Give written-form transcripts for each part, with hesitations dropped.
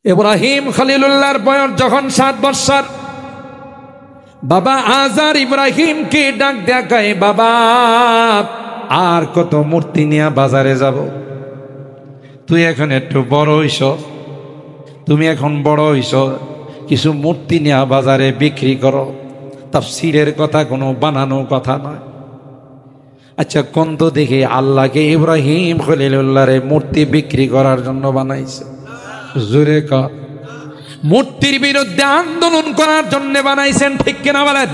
ইব্রাহিম খলিলুল্লাহর বয়স যখন 7 বছর, বাবা আজার ইব্রাহিমকে ডাক দেখায়, বাবা আর কত মূর্তি নিয়ে বাজারে যাব? তুই এখন একটু বড় হইছ, তুমি এখন বড় হইছ, কিছু মূর্তি নিয়ে বাজারে বিক্রি করো। তাফসীরের কথা, কোনো বানানো কথা নয়। আচ্ছা কোন তো দেখি আল্লাহকে ইব্রাহিম খলিলুল্লাহরে মূর্তি বিক্রি করার জন্য বানাইছে? জোরে কর। মূর্তির বিরুদ্ধে আন্দোলন করার জন্য বানাইছেন, ঠিক কিনা বলেন?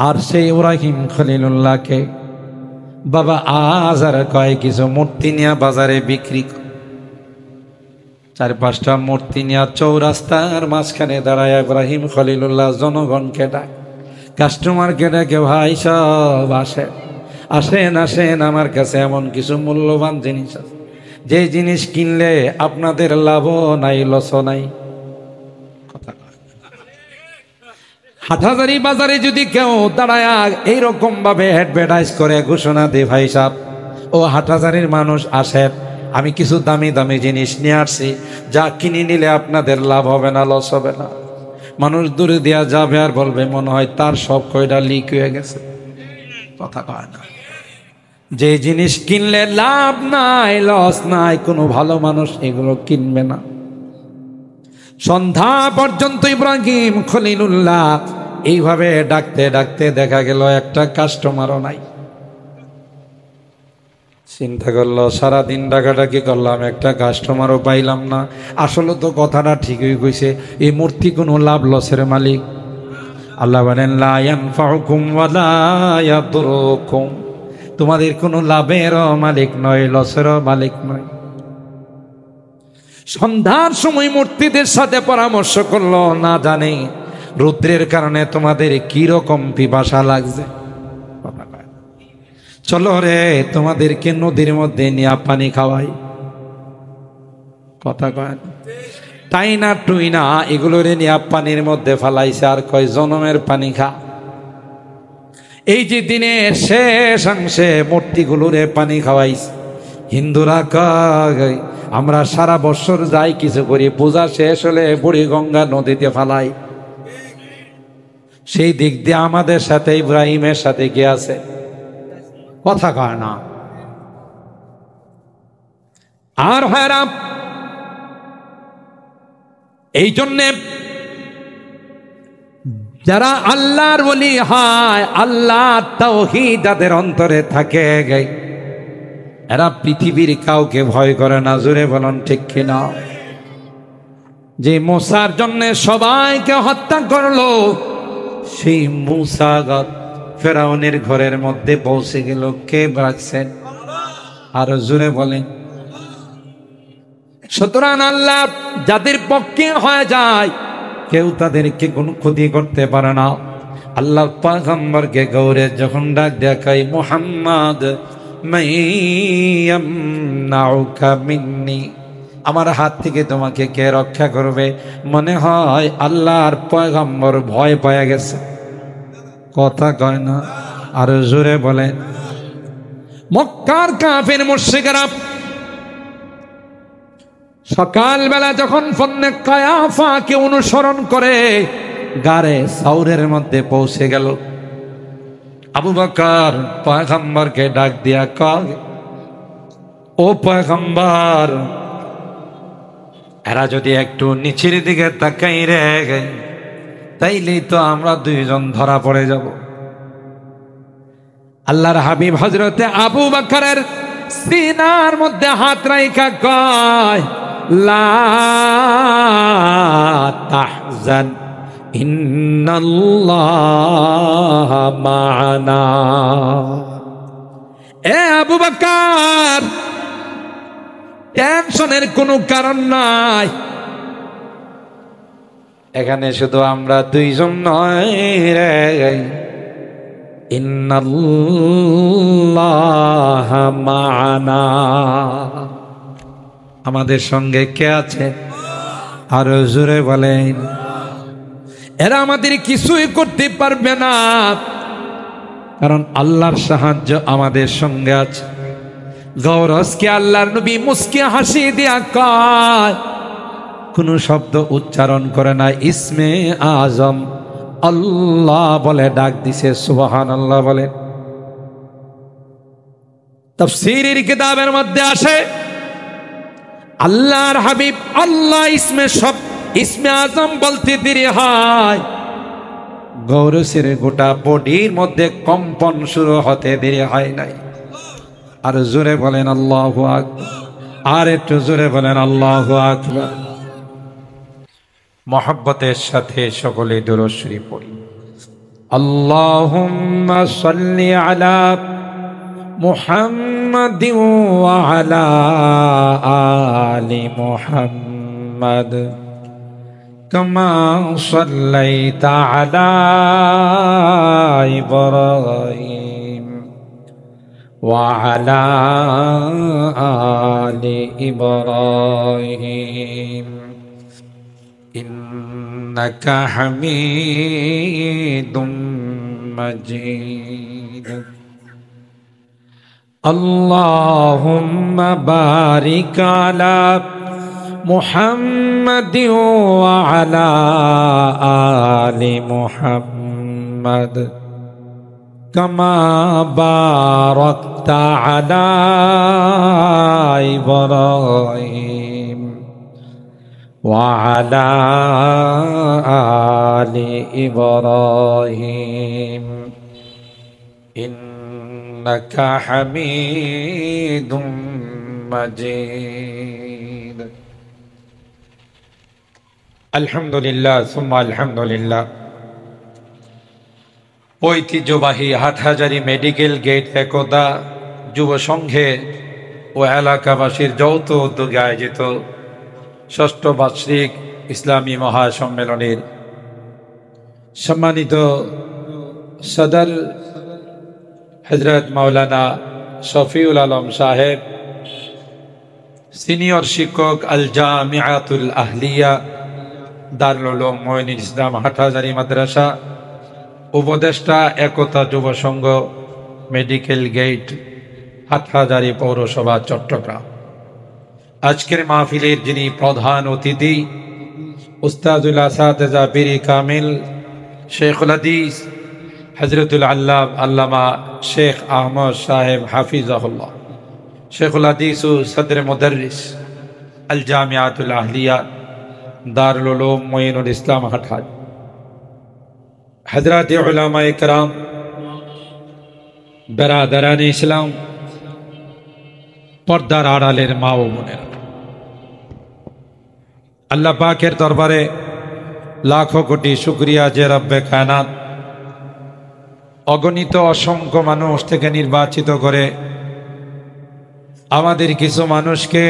আর সেই ইব্রাহিম খলিলুল্লাহকে বাবা আজার কয় কিছু মূর্তি নিয়ে বাজারে বিক্রি কর। 4-5টা মূর্তি নিয়ে চৌরাস্তার মাঝখানে দাঁড়ায় ইব্রাহিম খলিলুল্লাহ জনগণকে ডাক, কাস্টমারকে ডাকে, ভাই সব আসেন আসেন আসেন, আমার কাছে এমন কিছু মূল্যবান জিনিস আছে যে জিনিস কিনলে আপনাদের লাভও নাই লসও নাই। হাটহাজারী বাজারে যদি কেউ দাঁড়ায় এইরকম ভাবে অ্যাডভার্টাইজ করে ঘোষণা দে, ভাই সাহেব ও হাটহাজারীর মানুষ আসেন, আমি কিছু দামি দামি জিনিস নিয়ে আসছি, যা কিনে নিলে আপনাদের লাভ হবে না, লস হবে না। মানুষ দূরে দেওয়া যাবে আর বলবে মনে হয় তার সব কয়টা লিক হয়ে গেছে। কথা কয় না, যে জিনিস কিনলে লাভ নাই লস নাই, কোনো ভালো মানুষ এগুলো কিনবে না। সন্ধ্যা পর্যন্ত ইব্রাহিম খলিলুল্লাহ এইভাবে ডাকতে ডাকতে দেখা গেল একটা কাস্টমারও নাই। চিন্তা করলো সারাদিন ডাকাডাকি করলাম, একটা কাস্টমারও পাইলাম না। আসলে তো কথাটা ঠিকই কইছে, এই মূর্তি কোনো লাভ লসের মালিক। আল্লাহ বলেন লা ইয়ানফাউকুম ওয়ালা ইয়াদুরুকুম, তোমাদের কোনো লাভেরও মালিক নয়, লসেরও মালিক নয়। সন্ধ্যার সময় মূর্তিদের সাথে পরামর্শ করলো, না জানে রৌদ্রের কারণে তোমাদের কি রকম পিপাসা লাগছে, চলো রে তোমাদেরকে নদীর মধ্যে নিয়ে পানি খাওয়াই। কথা কয় তাই না টুই না, এগুলো রে নিয়ে পানির মধ্যে ফালাইছে, আর কয় জনমের পানি খা। এই যে দিনের শেষাংশে মূর্তিগুলোরে পানি খাওয়াইছে। হিন্দুরা কয় আমরা সারা বছর যাই কিছু করি, পূজা শেষ হলে বুড়ি গঙ্গা নদীতে ফালাই। সেই দিক দিয়ে আমাদের সাথে ইব্রাহিমের সাথে কি আছে? কথা কয় না। আর ভাইরা এই জন্যে যারা আল্লাহর ওলি হয়, আল্লাহ তাওহীদ যাদের অন্তরে থাকে, এরা পৃথিবীর কাউকে ভয় করে না। জোরে বলুন ঠিক কিনা? যে মূসার জন্য সবাইকে হত্যা করলো, সেই মূসা ফেরাউনের ঘরের মধ্যে পৌঁছে গেল, কে রাখছেন? আর জোরে বলেন। সুতরাং আল্লাহ যাদের পক্ষে হয়ে যায়, কেউ তাদেরকে কোনো ক্ষতি করতে পারে না। আল্লাহ পয়গম্বরকে গৌরে যখন ডাক দেখাই, মুহাম্মদ মাইয়ামনাউকা মিন্নি, আমার হাত থেকে তোমাকে কে রক্ষা করবে? মনে হয় আল্লাহর পয়গম্বর ভয় পেয়ে গেছে। কথা কয় না? আর জোরে বলেন। মক্কার কাফের মুশরিকরা সকালবেলা যখন ফন্নে কায়াফাকে অনুসরণ করে গারে সাউরের মধ্যে পৌঁছে গেল, আবু বকর পয়গম্বরকে ডাক দিয়া কয়, ও পয়গম্বর, এরা যদি একটু নিচের দিকে তাকাই রে, তাইলেই তো আমরা দুইজন ধরা পড়ে যাব। আল্লাহর হাবিব হযরতে আবু বকরের সিনার মধ্যে হাত রাইখা কয়, লা তাহজান ইন্নাল্লাহ মা'ানা। এ আবু বকর, টেনশনের কোনো কারণ নাই, এখানে শুধু আমরা দুইজন নয় রে, ইন্নাল্লাহ মা'ানা, আমাদের সঙ্গে কে আছে? আর জোরে বলেন। এরা আমাদের কিছুই করতে পারবে না, কারণ আল্লাহর সাহায্য আমাদের সঙ্গে আছে। গৌরসকে আল্লাহর নবী মুস্কি হাসি দিয়া কয়, কোন শব্দ উচ্চারণ করে না, ইসমে আজম আল্লাহ বলে ডাক দিছে। সুবহানাল্লাহ বলে। তাফসীরের কিতাবের মধ্যে আসে, আল্লাহর হাবিব আল্লাহ ইসমে আজম বলতে দেরি হয়, গৌরসের গোটা বডির মধ্যে কম্পন শুরু হতে দেরি হয় নাই। আর জোরে বলেন আল্লাহু আকবার, আর একটু জোরে বলেন আল্লাহু আকবার। মহব্বতের সাথে সকলে দুরূদ শরীফ পড়ি। আল্লাহুম্মা সাল্লি আলা মুহাম্মাদিন ওয়া আলা আলি মুহাম্মাদ কামা সাল্লাইতা আলা ইব্রাহিম ওয়া আলা আলি ইব্রাহিম ইন্নাকা হামিদুম মাজিদ। আল্লাহুম্মা বারিক আলা মুহাম্মাদিন ওয়া আলা আলি মুহাম্মাদ কামা বারাকতা আলা ইব্রাহিম ওয়া আলা আলি ইব্রাহিম ইন্নাকা হামিদুম মাজিদ। আলহামদুলিল্লাহ সুম্মা আলহামদুলিল্লাহ। ঐতিহ্যবাহী হাটহাজারী মেডিকেল গেট একতা যুব সংঘে ও এলাকাবাসীর যৌথ উদ্যোগে আয়োজিত ষষ্ঠ বার্ষিক ইসলামী মহাসম্মেলনের সম্মানিত সদর হযরত মাওলানা শফিউল আলম সাহেব, সিনিয়র শিক্ষক আল জামিআতুল আহলিয়া দারুল উলুম মুঈনুল ইসলাম হাটহাজারী মাদ্রাসা, উপদেষ্টা একতা যুব সংঘ মেডিকেল গেট হাটহাজারী পৌরসভা চট্টগ্রাম। আজকের মাহফিলের যিনি প্রধান অতিথি, উস্তাদুল আসাতিজা পীর কামিল শেখুল হাদিস হযরতুল আল্লামা শেখ আহমদ সাহেব হাফিজাহুল্লাহ, শেখুল হাদিস ও সদর মুদাররিস আল জামিআতুল আহলিয়া দারুল উলুম মুঈনুল ইসলাম হাটহাজারী, হযরত উলামায়ে কেরাম, বেরাদারান ইসলাম, পর্দার আড়ালের মা ও বোনেরা, আল্লাহ পাকের দরবারে লাখো কোটি শুকরিয়া যে রব্বে কায়নাত অগণিত অসংখ্য মানুষ থেকে নির্বাচিত করে আমাদের কিছু মানুষকে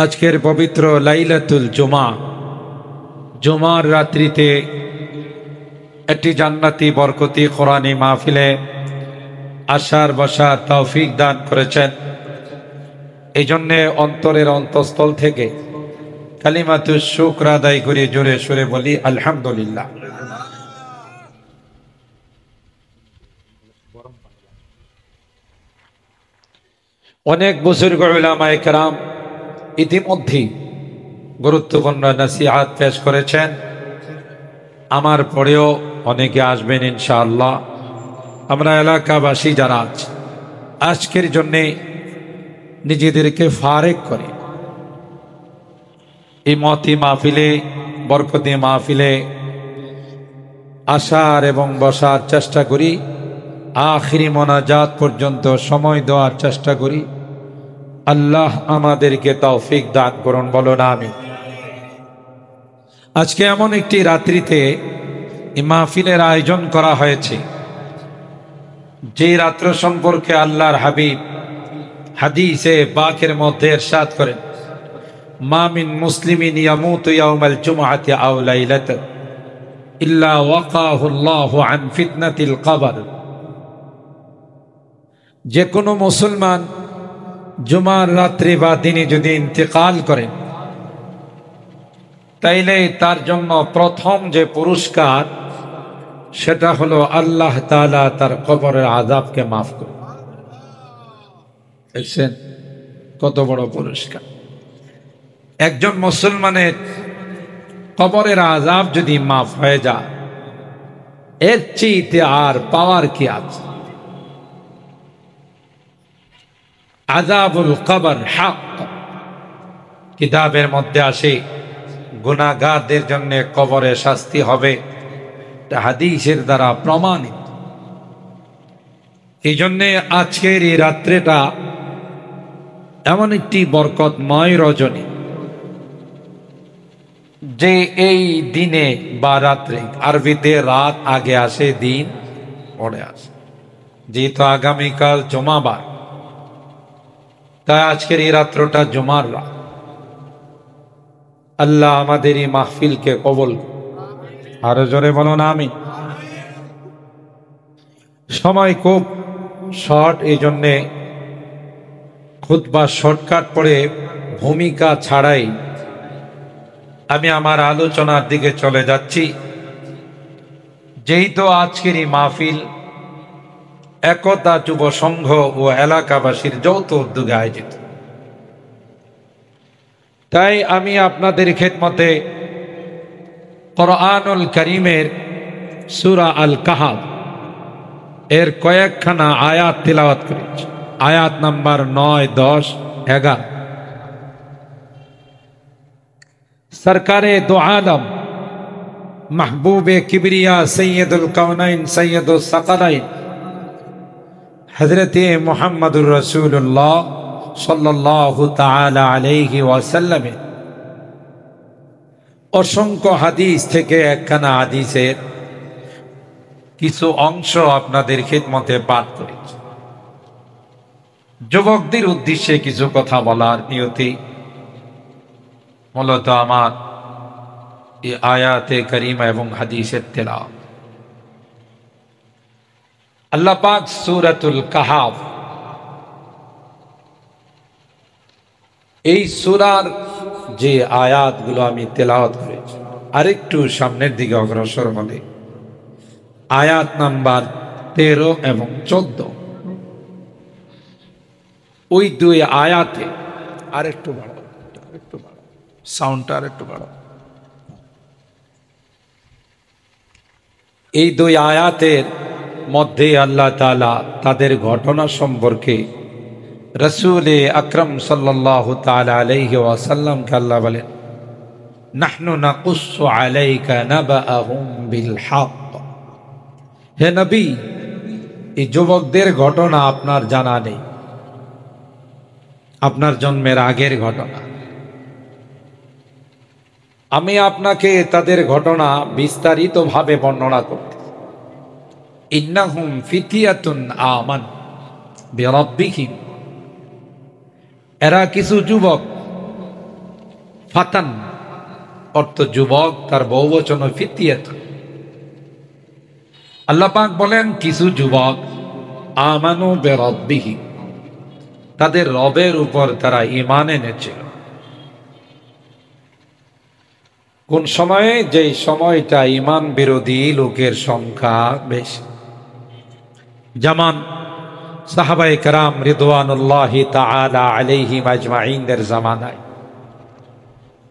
আজকের পবিত্র লাইলাতুল জুমার রাত্রিতে একটি জান্নাতি বরকতি কোরআনী মাহফিলে আসার বসার তৌফিক দান করেছেন। এই জন্যে অন্তরের অন্তঃস্থল থেকে কালিমাতুশ শুকর আদায় করে জোরে সুরে বলি আলহামদুলিল্লাহ। অনেক বুজুর্গ উলামায়ে কেরাম ইতিমধ্যেই গুরুত্বপূর্ণ নসিহত পেশ করেছেন, আমার পরেও অনেকে আসবেন ইনশাআল্লাহ। আমরা এলাকাবাসী যারা আছি আজকের জন্যে নিজেদেরকে ফারেক করে এই মতি মাহফিলে, বরকতি মাহফিলে আসার এবং বসার চেষ্টা করি, আখিরি মোনাজাত পর্যন্ত সময় দেওয়ার চেষ্টা করি। আল্লাহ আমাদেরকে তৌফিক দান করুন, বলো না আমিন। আজকে এমন একটি রাত্রিতে এই মাহফিলের আয়োজন করা হয়েছে যে রাত্র সম্পর্কে আল্লাহর হাবিব হাদিসে পাকের মধ্যে ইরশাদ করেন, মা মিন মুসলিমিন ইয়ামুতু ইয়াউমাল জুমআতি আও লাইলাতান ইল্লা ওয়াকাহু আল্লাহু আন ফিতনাতিল কবর। যে কোনো মুসলমান জুমার রাত্রি বা দিনে যদি ইন্তেকাল করেন, তাইলে তার জন্য প্রথম যে পুরস্কার সেটা হলো আল্লাহ তাআলা তার কবরের আযাবকে মাফ করে। দেখছেন কত বড় পুরস্কার। একজন মুসলমানের কবরের আযাব যদি মাফ হয়ে যায়, এর চেয়ে আর পাওয়ার কি আছে? আযাবুল কবর হক, কিতাবের মধ্যে আসে গুনাহগারদের জন্য কবরে শাস্তি হবে, হাদিসের দ্বারা প্রমাণিত। এই জন্যে আজকের এই রাত্রেটা এমন একটি বরকতময় রজনী, যে এই দিনে বা রাত্রে, আরবিতে রাত আগে আসে, দিন পরে আসে, যেহেতু আগামীকাল জুমাবার, তাই আজকের এই রাত্রটা জুমার রাত। আল্লাহ আমাদের এই মাহফিলকে কবুল করুন। আরো জোরে বলুন আমিন। সময় খুব শর্ট, এই জন্যে খুতবা শর্টকাট পড়ে ভূমিকা ছাড়াই আমি আমার আলোচনার দিকে চলে যাচ্ছি। যেহেতু আজকের এই মাহফিল একতা যুব সংঘ ও এলাকাবাসীর যৌথ উদ্যোগে আয়োজিত, তাই আমি আপনাদের খেদমতে কোরআনুল কারীমের সূরা আল কাহাফ এর কয়েকখানা আয়াত তিলাওয়াত করেছি। আয়াত নাম্বার 9, 10, 11। সরকারে দো আলম, মাহবুবে কিবরিয়া, সৈয়দুল কাউনাইন, সৈয়দুল সাকালাইন, হযরতে মুহাম্মদুর রাসূলুল্লাহ সাল্লাল্লাহু তাআলা আলাইহি ওয়াসাল্লামের অসংখ্য হাদিস থেকে একখানা হাদিসের কিছু অংশ আপনাদের খিদমতে পাঠ করেছি। যুবকদের উদ্দেশ্যে কিছু কথা বলার নিয়তে মূলত আমার এই আয়াতে কারিমা এবং হাদিসের তেলাওয়াত। আল্লাহ পাক সূরাতুল কাহাফ, এই সূরার যে আয়াতগুলো আমি তেলাওয়াত করেছি, আরেকটু সামনের দিকে অগ্রসর হলে আয়াত নাম্বার 13 এবং 14, ওই দুই আয়াতে আরেকটু বাড়াও, সাউন্ডটা আরেকটু বাড়াও। এই দুই আয়াতের মধ্যে আল্লাহ তাআলা তাদের ঘটনা সম্পর্কে রাসূল আকরাম সাল্লাল্লাহু তাআলা আলাইহি ওয়াসাল্লামকে আল্লাহ বলেন, নাহনু নাকুসু আলাইকা নাবাআহুম বিল হক। হে নবী, এই যুবকদের ঘটনা আপনার জানা নেই, আপনার জন্মের আগের ঘটনা। আমি আপনাকে তাদের ঘটনা বিস্তারিতভাবে বর্ণনা করতে। ইন্নাহুম ফিতিয়াতুন আমানু বিরাব্বিহিম, এরা কিছু যুবক, ফাতান অর্থ যুবক, তার বহুবচন ফিতিয়াতুন। আল্লাহ পাক বলেন কিছু যুবক, আমানু বিরাব্বিহিম, তাদের রবের উপর তারা ঈমান এনেছিল। কোন সময়ে? যে সময়টা ঈমান বিরোধী লোকের সংখ্যা বেশি, যেমন সাহাবায়ে কেরাম রিদওয়ানুল্লাহি তাআলা আলাইহিম আজমাইনদের জামানায়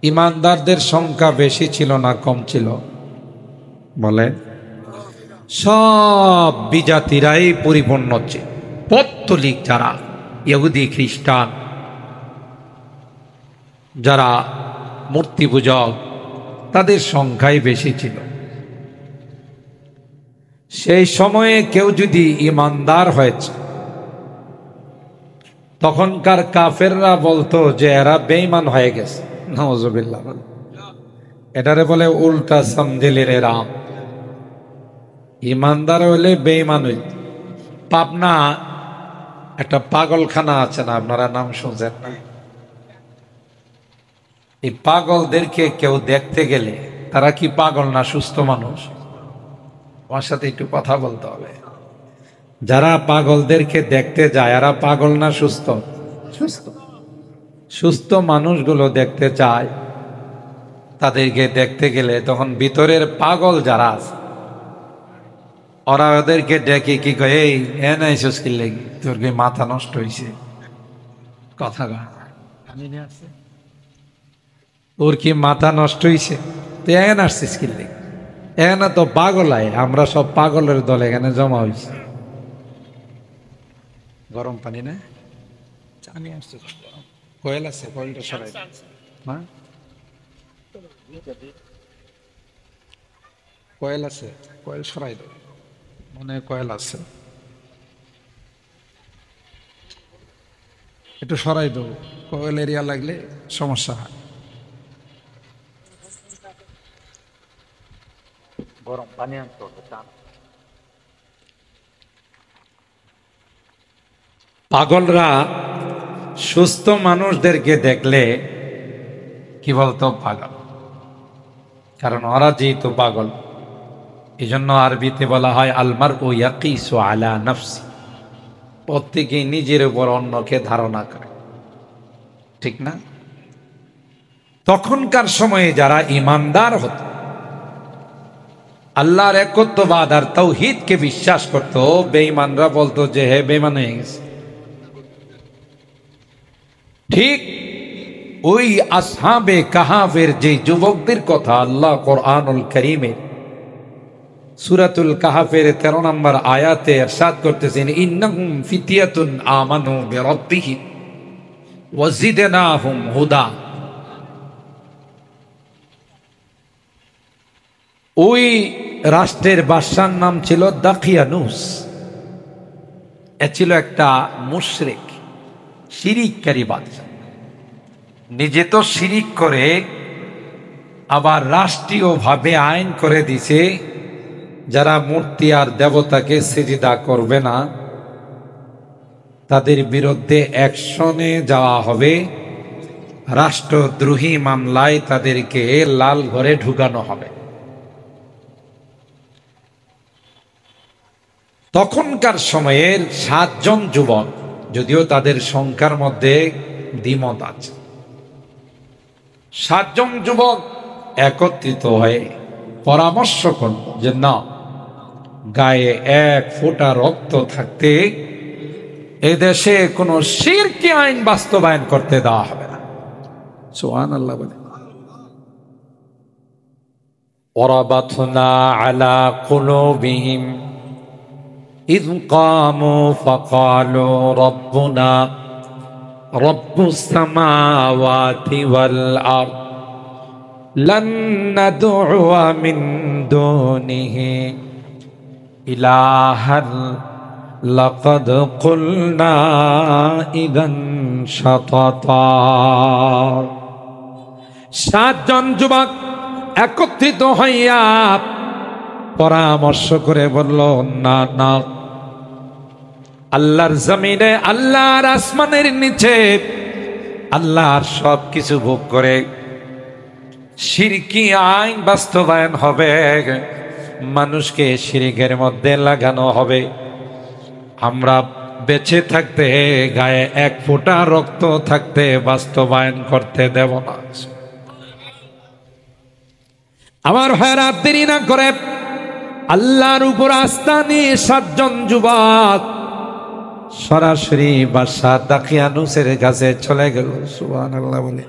ঈমানদারদের সংখ্যা বেশি ছিল না কম ছিল? বলেন। সব বিজাতিরাই পরিপূর্ণ ছিল। পৌত্তলিক যারা ইহুদি খ্রিস্টান, যারা মূর্তি পূজক, তাদের সংখ্যাই বেশি ছিল। সেই সময়ে কেউ যদি ঈমানদার হয়েছে, তখনকার কাফেররা বলতো যে এরা বেঈমান হয়ে গেছে। নাউজুবিল্লাহ। এটারে বলে উল্টা সমঝেলের রাম। ঈমানদার হইলে বেঈমান হইল। পাবনা একটা পাগলখানা আছে না, আপনারা নাম শুনছেন না? এই পাগলদেরকে কেউ দেখতে গেলে তারা কি পাগল না সুস্থ মানুষ? আমার সাথে একটু কথা বলতে হবে। যারা পাগলদেরকে দেখতে যায়, এরা পাগল না সুস্থ? সুস্থ। সুস্থ মানুষগুলো দেখতে চায়, তাদেরকে দেখতে গেলে তখন ভিতরের পাগল যারা আছে, ওরা ওদেরকে ডেকে কি কয়, এই এনাইছিস কি লেগে, তোর কি মাথা নষ্ট হয়েছে? কথা ওর কি মাথা নষ্ট হয়েছে? তুই এখানে আসছিস কিনলে? এখানে তো পাগল আয়, আমরা সব পাগলের দল এখানে জমা হয়েছে। গরম পানি না চানি আসছে, কয়েল আছে, কয়েলটা সরাই হ্যাঁ, কয়েল আছে, কয়েল সরাই দেব, মনে হয় কয়েল আছে, একটু সরাই দেবো, কয়েল এরিয়া লাগলে সমস্যা হয়। গরম পানি আনতে হবে। পাগলরা সুস্থ মানুষদেরকে দেখলে কি বলতো? পাগল। কারণ ওরা যেহেতু পাগল, এই জন্য আরবিতে বলা হয় আলমার ও ইয়াকিসু আলা নাফসি, প্রত্যেকেই নিজের উপর অন্যকে ধারণা করে, ঠিক না? তখনকার সময়ে যারা ইমানদার হতো, আল্লাহর একত্ববাদ আর তাওহীদকে বিশ্বাস করত, বেঈমানরা বলতো যে হে বেঈমান হয়ে গেছে। ঠিক ওই আসহাবে কাহাফের যে যুবকদের কথা আল্লাহ কোরআনুল কারীমে সূরাতুল কাহাফের 13 নম্বর আয়াতে ইরশাদ করতেছেন, ইন্নাহুম ফিতিয়াতুন আমানু বিরাব্বিহিম ওয়াজিদনাহুম হুদা। ওই রাষ্ট্রের বাদশার নাম ছিল দাকিয়ানুস। এ ছিল একটা মুশরিক, শিরিককারী বাদশা। নিজে তো শিরিক করে আবার রাষ্ট্রীয়ভাবে আইন করে দিছে, যারা মূর্তি আর দেবতাকে সিজদা করবে না তাদের বিরুদ্ধে অ্যাকশনে যাওয়া হবে, রাষ্ট্রদ্রোহী মামলায় তাদেরকে লাল ঘরে ঢুকানো হবে। তখনকার সময়ের 7 জন যুবক, যদিও তাদের সংখ্যার মধ্যে দ্বিমত আছে, 7 জন যুবক একত্রিত হয়ে পরামর্শ করল যে না, গায়ে 1 ফোঁটা রক্ত থাকতে এদেশে কোনো শিরকি আইন বাস্তবায়ন করতে দেওয়া হবে না। সুবহানাল্লাহ বলে। ওয়ারাবাতনা আলা কুলুবিহিম ইয কামু ফাকালু রাব্বুনা রাব্বুস সামাওয়াতি ওয়াল আরদ লান নাদ'উ মিন দুনিহি ইলাহান লাকাদ কুলনা ইযান শাতাতা। 7 জন যুবক একত্রিত হইয়া পরামর্শ করে বলল, না না, আল্লাহর জমিনে, আল্লাহর আসমানের নিচে আল্লাহর সব কিছু ভোগ করে শিরকি আইন বাস্তবায়ন হবে, মানুষকে শিরকের মধ্যে লাগানো হবে। আমরা বেঁচে থাকতে গায়ে 1 ফোঁটা রক্ত থাকতে বাস্তবায়ন করতে দেব না। আমার ভাইরা, দেরি না করে আল্লাহর উপর আস্থা নিয়ে 7 জন যুবক সরাসরি বাদশা দাকিয়ানুসের কাছে চলে গেল। সুবহানাল্লাহ বলে।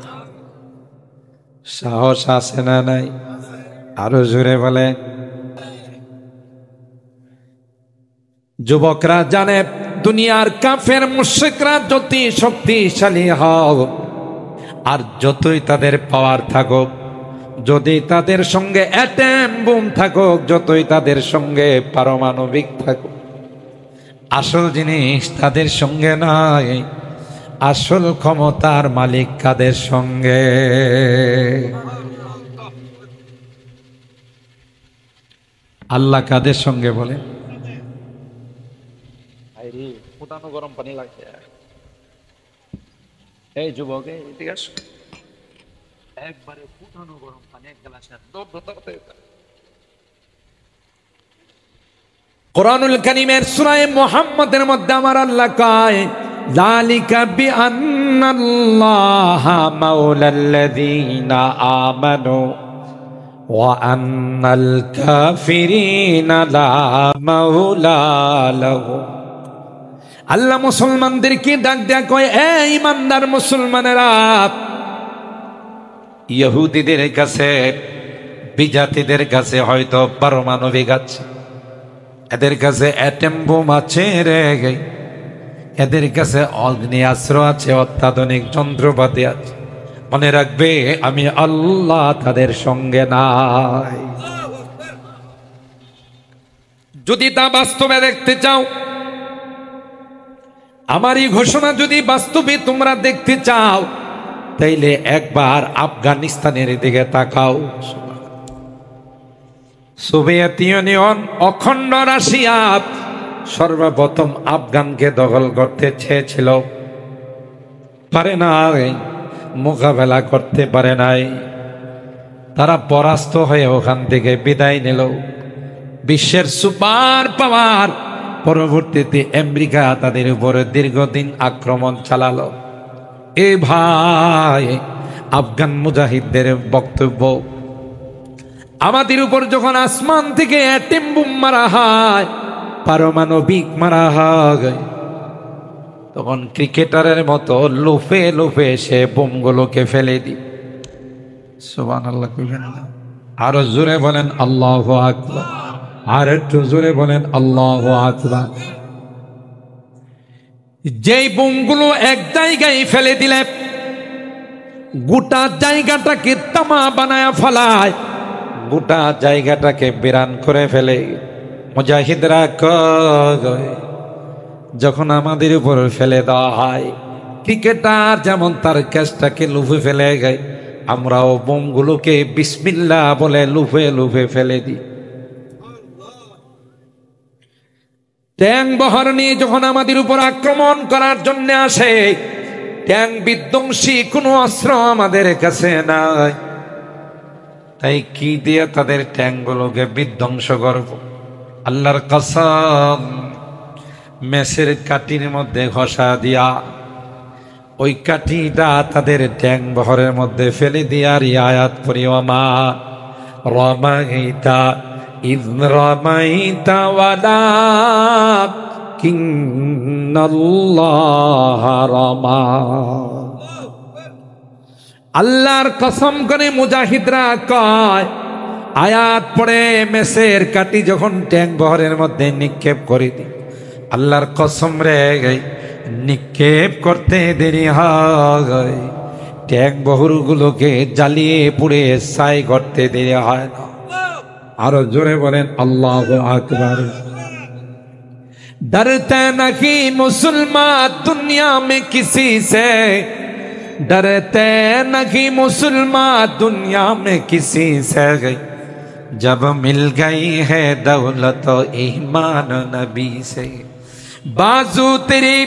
সাহস আছে না নাই? আরো জোরে বলে। যুবকরা জানে দুনিয়ার কাফের মুশরিকরা যতই শক্তিশালী হোক আর যতই তাদের পাওয়ার থাকুক, যদি তাদের সঙ্গে অ্যাটম বোম থাকুক, যতই তাদের সঙ্গে পারমাণবিক থাকুক, আসল জিনিস তাদের সঙ্গে নাই। আসল ক্ষমতার মালিক কাদের সঙ্গে? আল্লাহ কাদের সঙ্গে বলে? ফুটানো গরম পানি লাগছে। এই যুবক, এদিকে আসো, একবারে ফুটানো গরম পানি এক গ্লাসে কোরআনুল কারীমের সূরা মুহাম্মাদের মধ্যে আমার আল্লাহ কয়, যালিকা বিআন্নাল্লাহা মাওলাল্লাযীনা আমানু ওয়া আন্নাল কাফিরিনা লা মাওলা লাহুম। আল্লাহ মুসলমানদেরকে ডাক দেয়া কয়, এ ইমানদার মুসলমানেরা, ইহুদিদের কাছে বিজাতিদের কাছে হয়তো পারমাণবিক আছে, এদের কাছে অ্যাটম বোম আছে রে, এদের কাছে অগ্নিয়াস্ত্র আছে, অত্যাধুনিক যন্ত্রপাতি আছে। মনে রাখবে আমি আল্লাহ তাদের সঙ্গে নাই। যদি তা বাস্তবে দেখতে চাও, আমার এই ঘোষণা যদি বাস্তবে তোমরা দেখতে চাও, তাইলে একবার আফগানিস্তানের দিকে তাকাও। সোভিয়েত ইউনিয়ন অখণ্ড রাশিয়া সর্বপ্রথম আফগানকে দখল করতে চেয়েছিল, পারে নাই, মোকাবেলা করতে পারে নাই। তারা পরাস্ত হয়ে ওখান থেকে বিদায় নিল। বিশ্বের সুপার পাওয়ার পরবর্তীতে আমেরিকা তাদের উপরে দীর্ঘদিন আক্রমণ চালালো। এ ভাই, আফগান মুজাহিদদের বক্তব্য, আমাদের উপর যখন আসমান থেকে অ্যাটম বোম মারা হয়, পারমাণবিক মারা হয়, তখন ক্রিকেটারের মতো লুফে লুফে সে বোমগুলোকে ফেলে দি। সুবহানাল্লাহ কইবেন না? আরো জোরে বলেন আল্লাহু আকবার, আর একটু জোরে বলেন আল্লাহু আকবার। যেই বোমগুলো এক জায়গায় ফেলে দিলে গোটা জায়গাটাকে তামা বানায়া ফেলায়, গোটা জায়গাটাকে বিরান করে ফেলে। মুজাহিদরা কয়, যখন আমাদের উপর ফেলে দেওয়া হয়, ক্রিকেটার যেমন তার ক্যাচটাকে লুফে ফেলে গায়, আমরাও বোমগুলোকে বিসমিল্লাহ বলে লুফে লুফে ফেলে দিই। ট্যাং বহর নিয়ে যখন আমাদের উপর আক্রমণ করার জন্য আসে, ট্যাং বিধ্বংসী কোনো অস্ত্র আমাদের কাছে নাই, তাই কি দিয়ে তাদের ট্যাংগুলোকে বিধ্বংস করব? আল্লাহর কসম, মেসের কাঠির মধ্যে ঘষা দিয়া ওই কাঠিটা তাদের ট্যাং বহরের মধ্যে ফেলে দিয়ার আয়াত করি, ওমা রমাইতা ইয রমাইতা ওয়ালাকিন্নাল্লাহ রামা। আল্লাহর কসম করে মুজাহিদরা কয়, আয়াত পড়ে মেসের কাঠি যখন ট্যাং বহরের মধ্যে নিক্ষেপ করে দিই, আল্লাহর কসম রে নিক্ষেপ করতে দেরি হয়, ট্যাং বহরগুলোকে জ্বালিয়ে পুড়ে ছাই করতে দেরি হয় না। আরো জোরে বলেন আল্লাহু আকবার। डरते नहीं मुसलमान दुनिया में किसी से, डरते नहीं मुसलमान दुनिया में किसी से, जब मिल गई है दौलत ईमान नबी से। बाजू तेरी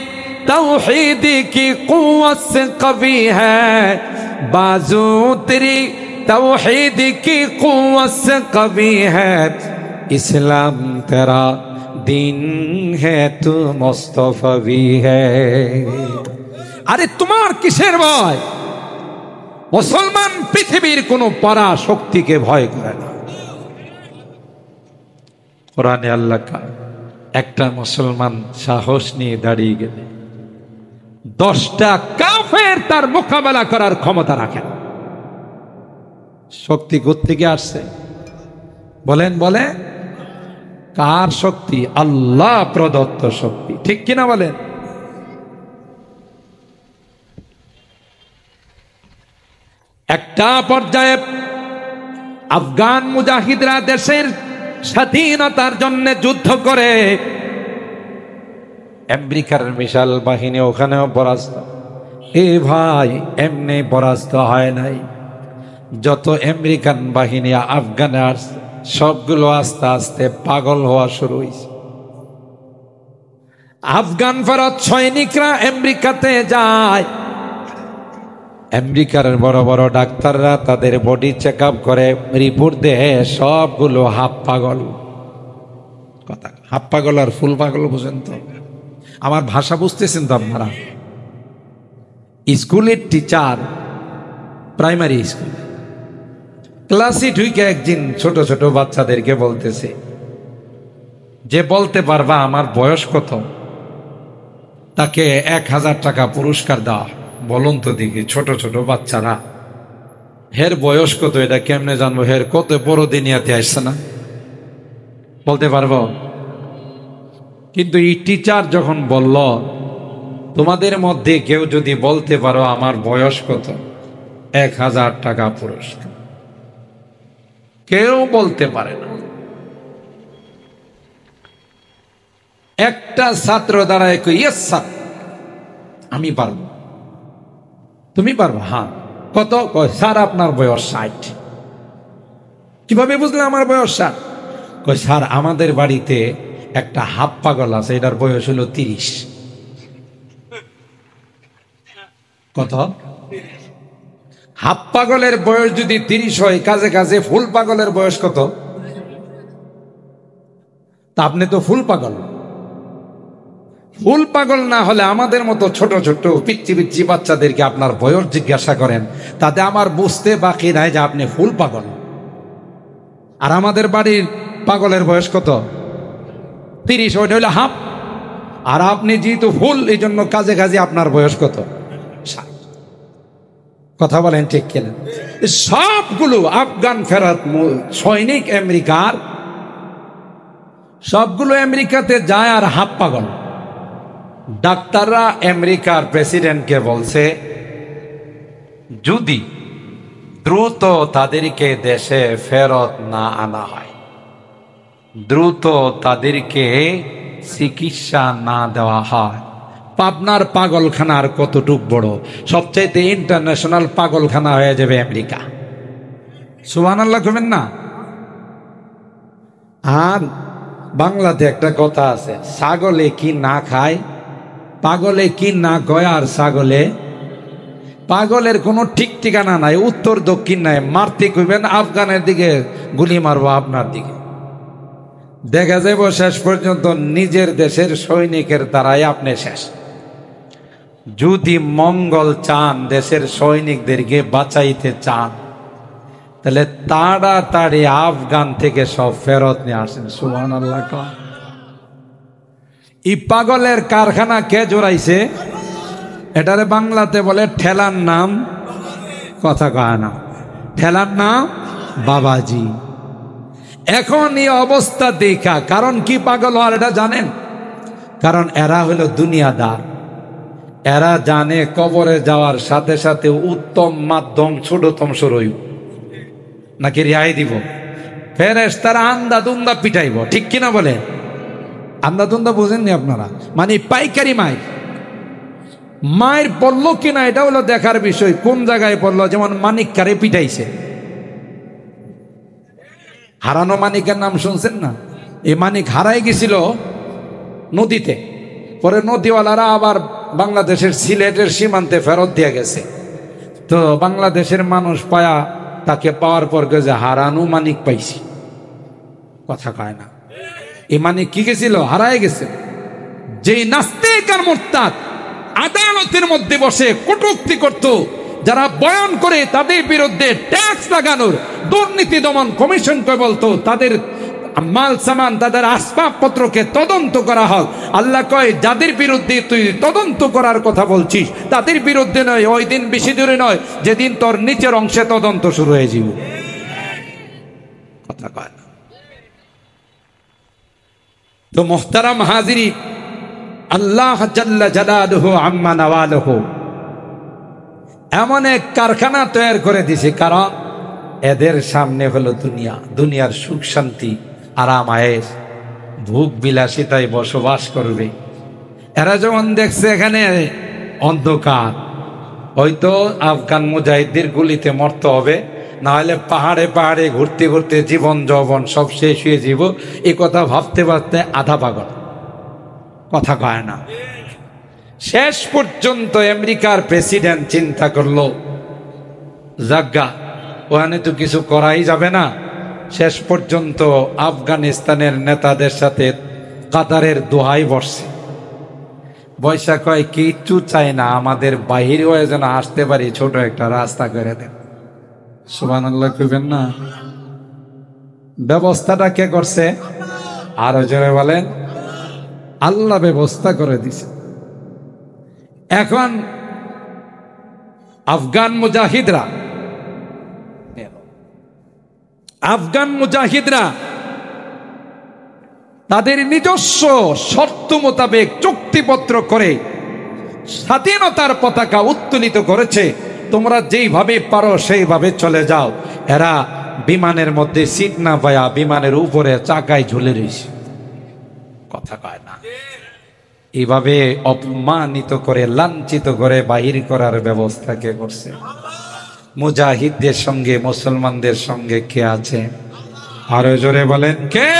तौहीद की कुव्वत से कवी है, बाजू तेरी तौहीद की कुव्वत से कवी है, इस्लाम तेरा दिन है तू मुस्तफवी है। আরে তোমার কিসের ভয়? মুসলমান পৃথিবীর কোনো পরা শক্তিকে ভয় করে না। কোরআনে আল্লাহ একটা মুসলমান সাহস নিয়ে দাঁড়িয়ে গেলে 10টা কাফের তার মোকাবেলা করার ক্ষমতা রাখে না। শক্তি কোত্থেকে আসছে বলেন? বলে কার শক্তি? আল্লাহ প্রদত্ত শক্তি, ঠিক কিনা বলেন? একটা পর্যায়ে আফগান মুজাহিদরা দেশের স্বাধীনতার জন্য যুদ্ধ করে, আমেরিকার বিশাল বাহিনী ওখানেও পরাস্ত। এ ভাই, এমনি পরাস্ত হয় নাই। যত আমেরিকান বাহিনী আফগানে আসছে, সবগুলো আস্তে আস্তে পাগল হওয়া শুরু হয়েছে। আফগান ফেরত সৈনিকরা আমেরিকাতে যায়, আমেরিকার বড় বড় ডাক্তাররা তাদের বডি চেক আপ করে, রিপোর্ট দেয় সবগুলো হাফ পাগল। কথা হাফ পাগল আর ফুল পাগল বুঝেন তো? আমার ভাষা বুঝতেছেন তো আপনারা? স্কুলের টিচার, প্রাইমারি স্কুল ক্লাসে ঢুকে একদিন ছোট ছোট বাচ্চাদেরকে বলতেছে যে, বলতে পারবা আমার বয়স কত? তাকে 1000 টাকা পুরস্কার দেওয়া। বলুন তো দেখি, ছোট ছোট বাচ্চারা, হের বয়স কত এটা কেমনে জানবো? হের কত বড় দিনিয়াতে আসছে না, বলতে পারবো? কিন্তু এই টিচার যখন বলল, তোমাদের মধ্যে কেউ যদি বলতে পারো আমার বয়স কত, 1000 টাকা পুরস্কার। কেউ বলতে পারে না। একটা ছাত্র দাঁড়ায় কই, ইয়েস স্যার, আমি পারবো। তুমি পারবো? হ্যাঁ। কত? কয় স্যার আপনার বয়স 60। কিভাবে বুঝলে আমার বয়স 60? কয় স্যার আমাদের বাড়িতে একটা হাফ পাগল আছে, এটার বয়স হলো 30। কত? হাফ পাগলের বয়স যদি 30 হয়, কাজে কাজে ফুল পাগলের বয়স কত? তা আপনি তো ফুল পাগল। ফুল পাগল না হলে আমাদের মতো ছোট ছোট পিচ্ছি পিচ্ছি বাচ্চাদেরকে আপনার বয়স জিজ্ঞাসা করেন, তাতে আমার বুঝতে বাকি নাই যে আপনি ফুল পাগল। আর আমাদের বাড়ির পাগলের বয়স কত? 30। ওইটা হইলে হাফ। আর আপনি যেহেতু ফুল, এই জন্য কাজে কাজে আপনার বয়স কত? 60। কথা বলেন ঠিক কিনা? সবগুলো আফগান ফেরত সৈনিক আমেরিকার, সবগুলো আমেরিকাতে যায় আর হাফ পাগল। ডাক্তাররা আমেরিকার প্রেসিডেন্টকে বলছে, যদি দ্রুত তাদেরকে দেশে ফেরত না আনা হয়, দ্রুত তাদেরকে চিকিৎসা না দেওয়া হয়, পাবনার পাগলখানা আর কতটুক বড়, সবচাইতে ইন্টারন্যাশনাল পাগলখানা হয়ে যাবে আমেরিকা। সুবহানাল্লাহ কবেন না? আর বাংলাতে একটা কথা আছে, ছাগলে কি না খায়, পাগলে কি না কয়। আর ছাগলে, পাগলের কোনো ঠিক ঠিকানা নাই, উত্তর দক্ষিণ নাই। মারতে কইবেন আফগানের দিকে, গুলি মারবো আপনার দিকে। দেখা যাব শেষ পর্যন্ত নিজের দেশের সৈনিকের দ্বারাই আপনি শেষ। যদি মঙ্গল চান, দেশের সৈনিকদেরকে বাঁচাইতে চান, তাহলে তাড়াতাড়ি আফগান থেকে সব ফেরত নিয়ে আসেন। সুবহানাল্লাহ। এই পাগলের কারখানা কে জোড়াইছে? এটারে বাংলাতে বলে ঠেলার নাম, কথা কয় না, ঠেলার নাম বাবাজি। এখন এই অবস্থা দেখা, কারণ কি পাগল হওয়ার এটা জানেন? কারণ এরা হলো দুনিয়াদার। এরা জানে কবরে যাওয়ার সাথে সাথে উত্তম মাধ্যম ছোটতম সরই নাকি রেহাই দিব, ফেরেশতারা আন্দা দুন্দা পিটাইব। ঠিক কিনা বলে? আন্দা দুন্দা বুঝেননি আপনারা? মানে পাইকারি মায়ের মায়ের পড়লো কিনা এটা হলো দেখার বিষয়, কোন জায়গায় পড়লো। যেমন মানিক কারে পিটাইছে, হারানো মানিকের নাম শুনছেন না? এই মানিক হারাই গেছিল নদীতে, পরে নদীওয়ালারা আবার বাংলাদেশের সিলেটের সীমান্তে ফেরত দিয়ে গেছে। তো বাংলাদেশের মানুষ পায়া, তাকে পাওয়ার পর যে হারানো মানিক পাইছি, কথা কয় না। এই মানিক কি গেছিল? হারাই গেছে। যেই নাস্তিক আর মুরতাদ আদালতের মধ্যে বসে কটূক্তি করত, যারা বয়ান করে তাদের বিরুদ্ধে ট্যাক্স লাগানোর দুর্নীতি দমন কমিশনকে বলতো তাদের মাল সামান, তাদের আসবাবপত্রকে তদন্ত করা হোক। আল্লাহ কয়, যাদের বিরুদ্ধে তুই তদন্ত করার কথা বলছিস তাদের বিরুদ্ধে নয়, ওই দিন বেশি দূরে নয় যেদিন তোর নিচের অংশে তদন্ত শুরু হয়ে যাব। কথা কয় না। তো মুহতারাম হাজিরিন, আল্লাহ জাল্লা জালালুহু আম্মা নাওয়ালুহু এমন এক কারখানা তৈরি করে দিছে, কারণ এদের সামনে হলো দুনিয়া, দুনিয়ার সুখ শান্তি, আরাম আয়েশ, ভোগ বিলাসিতায় বসবাস করবে। এরা যখন দেখছে এখানে অন্ধকার, হয়তো আফগান মুজাহিদদের গুলিতে মরতে হবে, না হলে পাহাড়ে পাহাড়ে ঘুরতে ঘুরতে জীবন যৌবন সব শেষ হয়ে যাব, এই কথা ভাবতে ভাবতে আধা পাগল, কথা কয় না। শেষ পর্যন্ত আমেরিকার প্রেসিডেন্ট চিন্তা করলো, জাগা ওখানে তো কিছু করাই যাবে না। শেষ পর্যন্ত আফগানিস্তানের নেতাদের সাথে কাতারের দোহাই বসছে, বৈশা কয় কিচ্ছু চাই না, আমাদের বাহির হয়ে যেন আসতে পারি, ছোট একটা রাস্তা করে দেন। সুবহানাল্লাহ কইবেন না? ব্যবস্থাটা কে করছে? আরো জোরে বলেন, আল্লাহ ব্যবস্থা করে দিছে। এখন আফগান মুজাহিদরা তাদের নিজস্ব শর্ত মোতাবেক চুক্তিপত্র করে স্বাধীনতার পতাকা উত্তোলিত করেছে। তোমরা যেইভাবে পারো সেইভাবে চলে যাও। এরা বিমানের মধ্যে সিট না পায়া বিমানের উপরে চাকায় ঝুলে রয়েছে, কথা কয় না। এইভাবে অপমানিত করে লাঞ্ছিত করে বাহির করার ব্যবস্থা কে করছে? মুজাহিদদের সঙ্গে মুসলমানদের সঙ্গে কে আছে? আরো জোরে বলেন কে?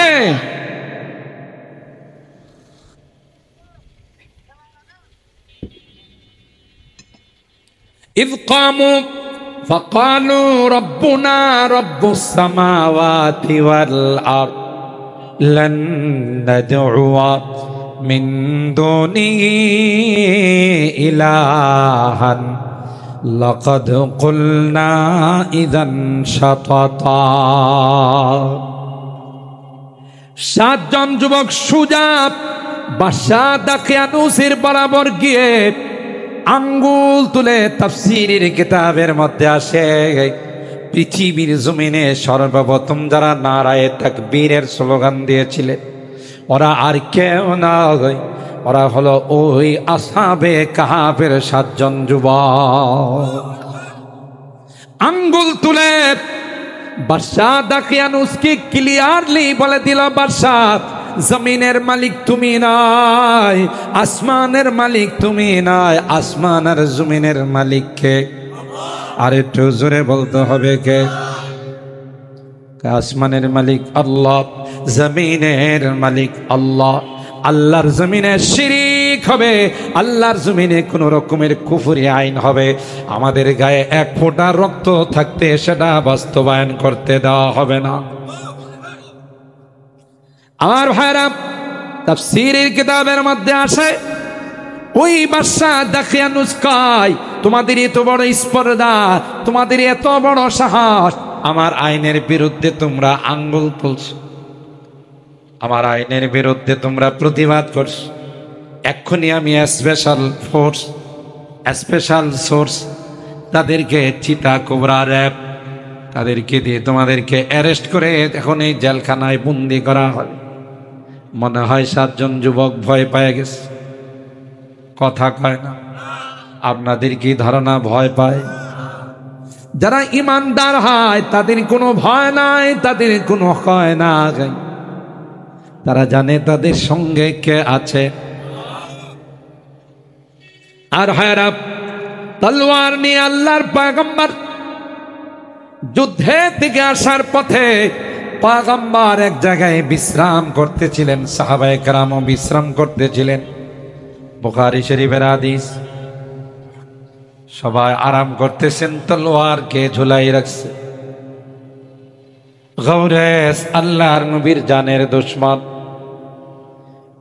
إذ قاموا فقالوا ربنا رب السماوات والأرض لن ندعو من دونه إلها لقد قلنا إذا شططا। সাতজন যুবক সুজা বাদশাহ দাকিয়ানুসের বরাবর গিয়ে আঙ্গুল তুলে তাফসীরের কিতাবের মধ্যে আসে, পৃথিবীর জমিনে সর্বপ্রথম যারা নারায়ে তাকবীরের স্লোগান দিয়েছিলেন ওরা আর কেউ না, ওরা হলো ওই আসহাবে কাহাফের সাতজন যুবক। আঙ্গুল তুলে বাদশাহ দাকিয়ানুসকে ক্লিয়ারলি বলে দিল, বাদশাহ জমিনের মালিক তুমি নয়, আসমানের মালিক তুমি নয়, আসমান আর জমিনের মালিক কে? আর একটু জোরে বলতে হবে কে? আসমানের মালিক আল্লাহ, জমিনের মালিক আল্লাহ। আল্লাহর জমিনে শিরিক হবে, আল্লাহর জমিনে কোন রকমের কুফরি আইন হবে, আমাদের গায়ে এক ফোঁটা রক্ত থাকতে সেটা বাস্তবায়ন করতে দেওয়া হবে না। আমার ভাইরা, তাফসীরের কিতাবের মধ্যে আসে ওই বাদশাহ দাকিয়ানুস কয়, তোমাদের এত বড় স্পর্ধা, তোমাদের এত বড় সাহস, আমার আইনের বিরুদ্ধে তোমরা আঙ্গুল তুলছো, আমার আইনের বিরুদ্ধে তোমরা প্রতিবাদ করছো। এক্ষুনি আমি স্পেশাল সোর্স তাদেরকে চিতা কোবরা র্যাব তাদেরকে দিয়ে তোমাদেরকে অ্যারেস্ট করে এখন এই জেলখানায় বন্দি করা হবে। মনে হয় সাতজন যুবক ভয় পেয়ে গেছে, কথা কয় না। আপনাদের কি ধারণা ভয় পায়? যারা ইমানদার হয় তাদের কোনো ভয় নাই, তাদের কোনো ভয় না, তারা জানে তাদের সঙ্গে কে আছে। আর হায়রা তলোয়ার নিয়ে আল্লাহর পয়গম্বর যুদ্ধে থেকে আসার পথে পয়গম্বর এক জায়গায় বিশ্রাম করতেছিলেন, সাহাবায়ে কেরামও বিশ্রাম করতেছিলেন। বুখারী শরীফের হাদিস, সবাই আরাম করতেছেন, তলোয়ারকে ঝুলাই রাখছে। গৌরেস আল্লাহর নবীর জানের দুশমন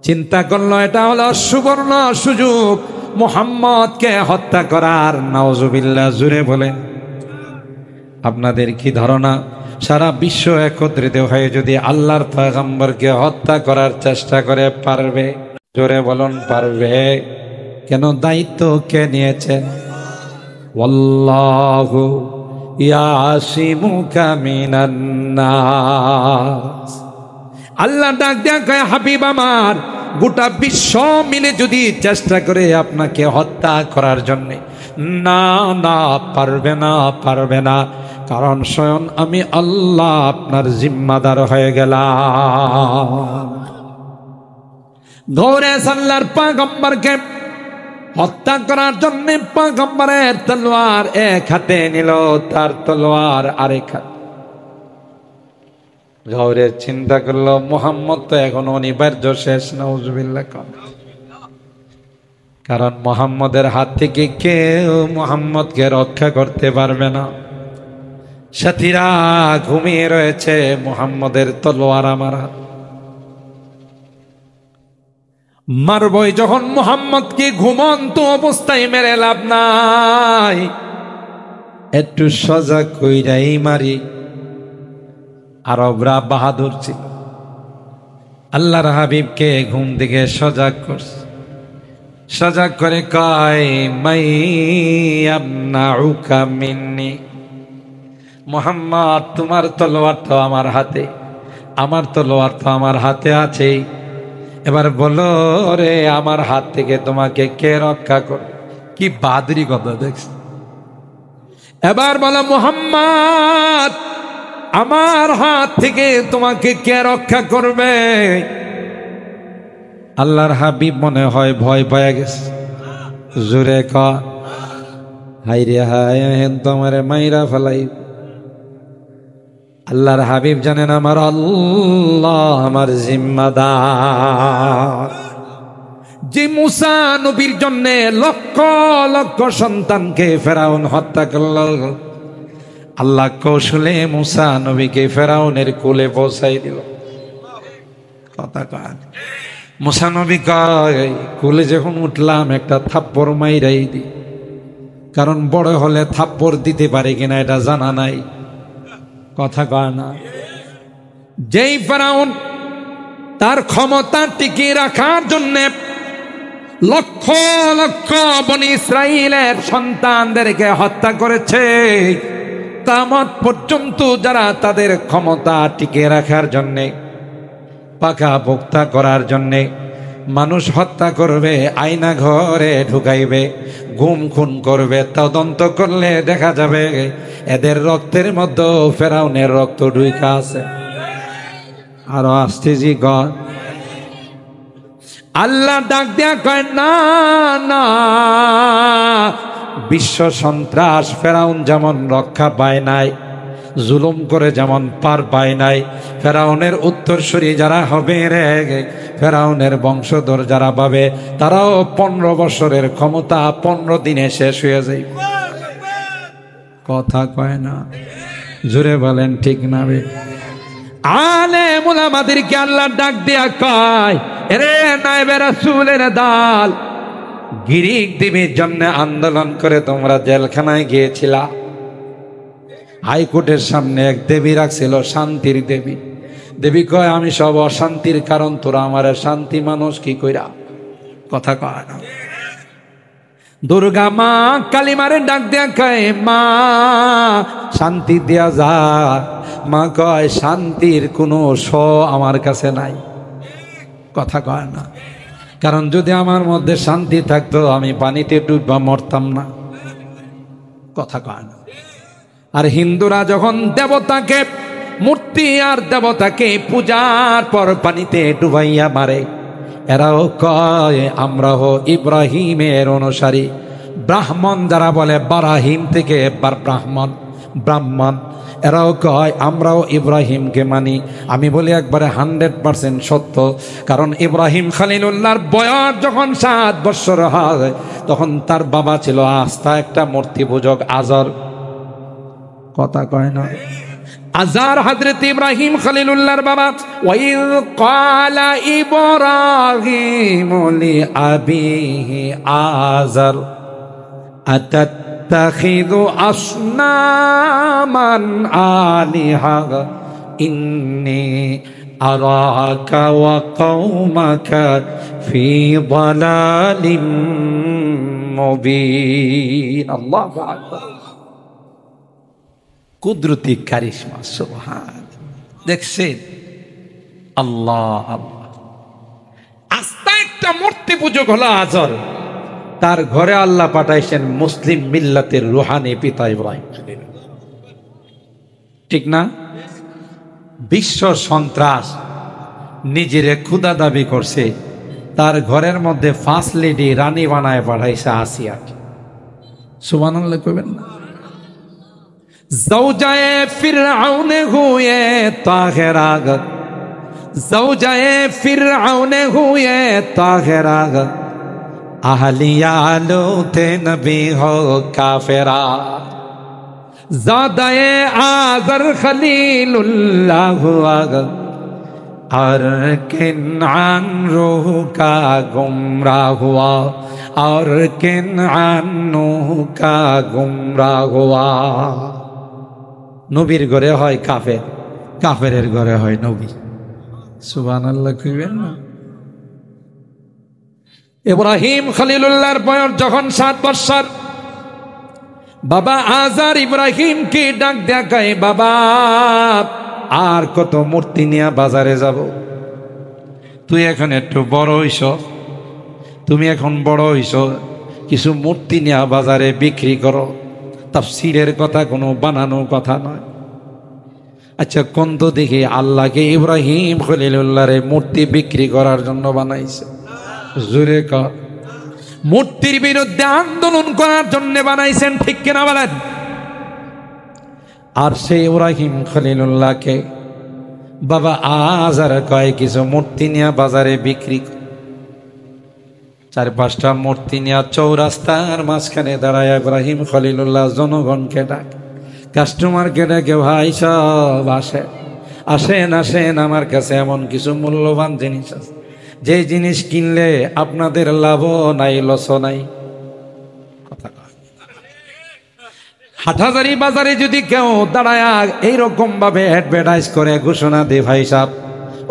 চিন্তা করলো এটা হলো সুবর্ণ সুযোগ মুহাম্মদকে হত্যা করার। নাউজুবিল্লাহ, জুড়ে বলেন। আপনাদের কি ধারণা সারা বিশ্ব একত্রিত হয়ে যদি আল্লাহর পয়গম্বরকে হত্যা করার চেষ্টা করে পারবে? জোরে বলুন, পারবে? কেন? দায়িত্ব কে নিয়েছেন? ওয়াল্লাহু ইয়াসিমুকা মিনান নাস। আল্লাহ ডাক দেয়া কয়, হাবিব আমার, গোটা বিশ্ব মিলে যদি চেষ্টা করে আপনাকে হত্যা করার জন্য, না না, পারবে না, পারবে না, কারণ স্বয়ং আমি আল্লাহ আপনার জিম্মাদার হয়ে গেলাম। গৌরে আল্লাহর পয়গম্বরকে হত্যা করার জন্য পয়গম্বরের তলোয়ার এক হাতে নিল, তার তলোয়ার আরেক হাতে। গৌরে চিন্তা করলো মুহাম্মদ তো এখন অনিবার্য শেষ। নাউজুবিল্লাহ। কারণ মুহাম্মদের হাত থেকে কেউ মুহাম্মদকে রক্ষা করতে পারবে না। সাথীরা ঘুমিয়ে রয়েছে, মুহাম্মদের তলোয়ার আমার হাত। মারবই যখন মুহাম্মদকে ঘুমন্ত অবস্থায় মেরে লাভ নাই, একটু সজাগ কইরাই মারি। আরবরা বাহাদুর ছিল, আল্লাহর হাবিবকে ঘুম থেকে সজাগ করছে। সজাগ করে কয় মাইয়ামনাউকা মিন্নি, মুহাম্মদ তোমার তলোয়ার তো আমার হাতে, আমার তলোয়ার তো আমার হাতে আছে, এবার বলো রে আমার হাত থেকে তোমাকে কে রক্ষা করবে? কি বাদরি কথা দেখছ। এবার বলো মুহাম্মদ আমার হাত থেকে তোমাকে কে রক্ষা করবে? আল্লাহর হাবিব মনে হয় ভয় পেয়ে গেছে, জোরে ক হাই রে হায় তোমার মাইরা ফেলাই। আল্লাহর হাবিব জানেন আমার আল্লাহ আমার জিম্মাদার। যে মুসা নবীর জন্য লক্ষ লক্ষ সন্তানকে ফেরাউন হত্যা করল, আল্লাহ কৌশলে মুসা নবীকে ফেরাউনের কোলে পৌঁছাই দিল। কথা কয় মুসা নবী কয় কোলে যখন উঠলাম একটা থাপ্পড় মাইরাই দি, কারণ বড় হলে থাপ্পড় দিতে পারে কিনা এটা জানা নাই। কথা কয় না। যেই ফেরাউন তার ক্ষমতা টিকিয়ে রাখার জন্য লক্ষ লক্ষ বনি ইসরাইলের সন্তানদেরকে হত্যা করেছে, কিয়ামত পর্যন্ত যারা তাদের ক্ষমতা টিকিয়ে রাখার জন্যে, পাকা পোক্তা করার জন্যে মানুষ হত্যা করবে, আয়না ঘরে ঢুকাইবে, গুম খুন করবে, তদন্ত করলে দেখা যাবে এদের রক্তের মধ্যে ফেরাউনের রক্ত ঢুইকা আছে। আরো আসছে জি গড। আল্লাহ ডাক দেয়া কয় না না, বিশ্ব সন্ত্রাস ফেরাউন যেমন রক্ষা পায় নাই, জুলুম করে যেমন পার পায় নাই, ফেরাউনের উত্তরসূরি যারা হবে রে, ফেরাউনের বংশধর যারা পাবে, তারাও 15 বছরের ক্ষমতা 15 দিনে শেষ হয়ে যায়। কথা কয় না, জোরে বলেন ঠিক না বে? আলেম উলামাদেরকে আল্লাহ ডাক দেয়া কয় এরে নায়েবে রাসূলের দল, গ্রিক দেবীর জন্য আন্দোলন করে তোমরা জেলখানায় গিয়েছিলা। হাইকোর্টের সামনে এক দেবী রাখছিল, শান্তির দেবী। দেবী কয় আমি সব অশান্তির কারণ, তোরা আমার শান্তি মানুষ কি কইরা? কথা কয় না। দুর্গা মা কালিমারে ডাক দেয়া কয় মা শান্তি দেয়া যা। মা কয় শান্তির কোনো আমার কাছে নাই। কথা কয় না, কারণ যদি আমার মধ্যে শান্তি থাকতো আমি পানিতে ডুববা মরতাম না। কথা কয় না। আর হিন্দুরা যখন দেবতাকে, মূর্তি আর দেবতাকে পূজার পর পানিতে ডুবাইয়া মারে, এরাও কয় আমরা ইব্রাহিমের অনুসারী। ব্রাহ্মণ যারা বলে বারাহিম থেকে ব্রাহ্মণ, এরাও কয় আমরাও ইব্রাহিমকে মানি। আমি বলি একবারে 100% সত্য, কারণ ইব্রাহিম খলিলুল্লাহর বয়স যখন 7 বছর হয়, তখন তার বাবা ছিল আস্থা একটা মূর্তি পূজক আজর। কথা কয় না। আজার হযরত ইব্রাহিম খলিলুল্লাহর বাবা। ওয়াইয ক্বালা ইব্রাহিম লিআবিহি আজার আতাত্তাখিযু আসনামান আলিহা ইন্নী আরাকা ওয়া কওমাকা ফি যালালিম মুবিন। আল্লাহু আকবার। কুদরতি কারিশমা, সুবহান। দেখছেন আল্লাহ আল্লাহ। আস্তা একটা মূর্তি পূজক হলো আজর, তার ঘরে আল্লাহ পাঠাইছেন মুসলিম মিল্লাতের রুহানি পিতা ইব্রাহিম। ঠিক না? বিশ্ব সন্ত্রাস নিজেরে ক্ষুদা দাবি করছে, তার ঘরের মধ্যে 5 লেডি রানী বানায় পাঠাইছে আসিয়া। সুবহানাল্লাহ কইবেন না? ज़ौजाए फिरऔन हुए ताहिरा, ज़ौजाए फिरऔन हुए ताहिरा, अहलिया लूते नबी हो काफिरा, ज़ादाए आज़र खलीलुल्लाह हुआ, और किन्आन रूह का गुमराह हुआ, और किन्आन रूह का गुमराह हुआ। নবীর ঘরে হয় কাফের, কাফেরের ঘরে হয় নবী। সুবহানাল্লাহ কইবেন না? ইব্রাহিম খলিলুল্লাহর বয়স যখন 7 বছর, বাবা আজার ইব্রাহিমকে ডাক দেখায়, বাবা আর কত মূর্তি নিয়ে বাজারে যাব? তুই এখন একটু বড় হইছ, তুমি এখন বড় হইছ, কিছু মূর্তি নিয়ে বাজারে বিক্রি করো। তাফসীরের কথা, কোনো বানানো কথা নয়। আচ্ছা কোন তো দেখি আল্লাহকে ইব্রাহিম খলিলুল্লাহরে মূর্তি বিক্রি করার জন্য বানাইছে? জোরে কর। মূর্তির বিরুদ্ধে আন্দোলন করার জন্য বানাইছেন, ঠিক কিনা বলেন? আর সেই ইব্রাহিম খলিলুল্লাহকে বাবা আজার কয় কিছু মূর্তি নিয়ে বাজারে বিক্রি। 4-5টা মূর্তি নিয়ে চৌরাস্তার মাঝখানে দাঁড়ায় ইব্রাহিম খলিলুল্লাহ জনগণকে ডাক, কাস্টমারকে ডাকে, ভাই সব আসেন আসেন, আমার কাছে এমন কিছু মূল্যবান জিনিস আছে যে জিনিস কিনলে আপনাদের লাভও নাই, লসও নাই। হাটহাজারী বাজারে যদি কেউ দাঁড়ায় এইরকম ভাবে অ্যাডভার্টাইজ করে, ঘোষণা দেয়, ভাই সাহেব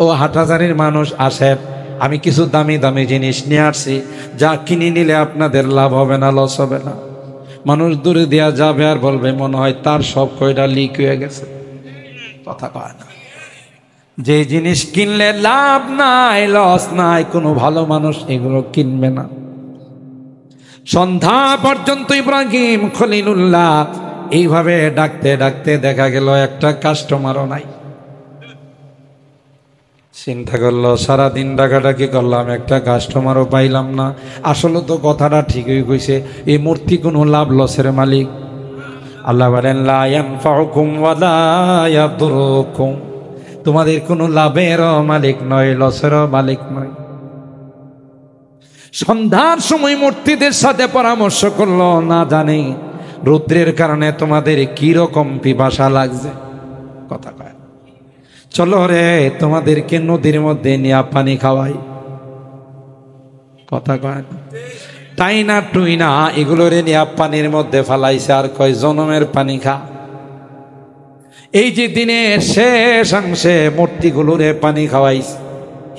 ও হাটহাজারীর মানুষ আসেন, আমি কিছু দামি দামি জিনিস নিয়ে আসছি, যা কিনে নিলে আপনাদের লাভ হবে না, লস হবে না। মানুষ দূরে দেওয়া যাবে আর বলবে মনে হয় তার সব কয়টা লিক হয়ে গেছে। কথা কয় না। যে জিনিস কিনলে লাভ নাই, লস নাই, কোনো ভালো মানুষ এগুলো কিনবে না। সন্ধ্যা পর্যন্ত ইব্রাহিম খলিলুল্লাহ এইভাবে ডাকতে ডাকতে দেখা গেল একটা কাস্টমারও নাই। চিন্তা করলো সারাদিন ডাকাডাকি করলাম, একটা কাস্টমারও পাইলাম না। আসলে তো কথাটা ঠিকই কইছে, এই মূর্তি কোনো লাভ লসের মালিক। আল্লাহ বলেন লা ইয়ানফাউকুম ওয়ালা ইয়াদুরুকুম, তোমাদের কোনো লাভেরও মালিক নয়, লসেরও মালিক নয়। সন্ধ্যার সময় মূর্তিদের সাথে পরামর্শ করলো, না জানি রৌদ্রের কারণে তোমাদের কি রকম পিপাসা লাগছে। কথা কয়, চলো রে তোমাদেরকে নদীর মধ্যে নিয়ে পানি খাওয়াই। কথা কয়, তাই না টুই না, এগুলো রে নিয়ে পানির মধ্যে ফালাইছে আর কয় জনমের পানি খা। এই যে দিনের শেষাংশে মূর্তিগুলোরে পানি খাওয়াইছে।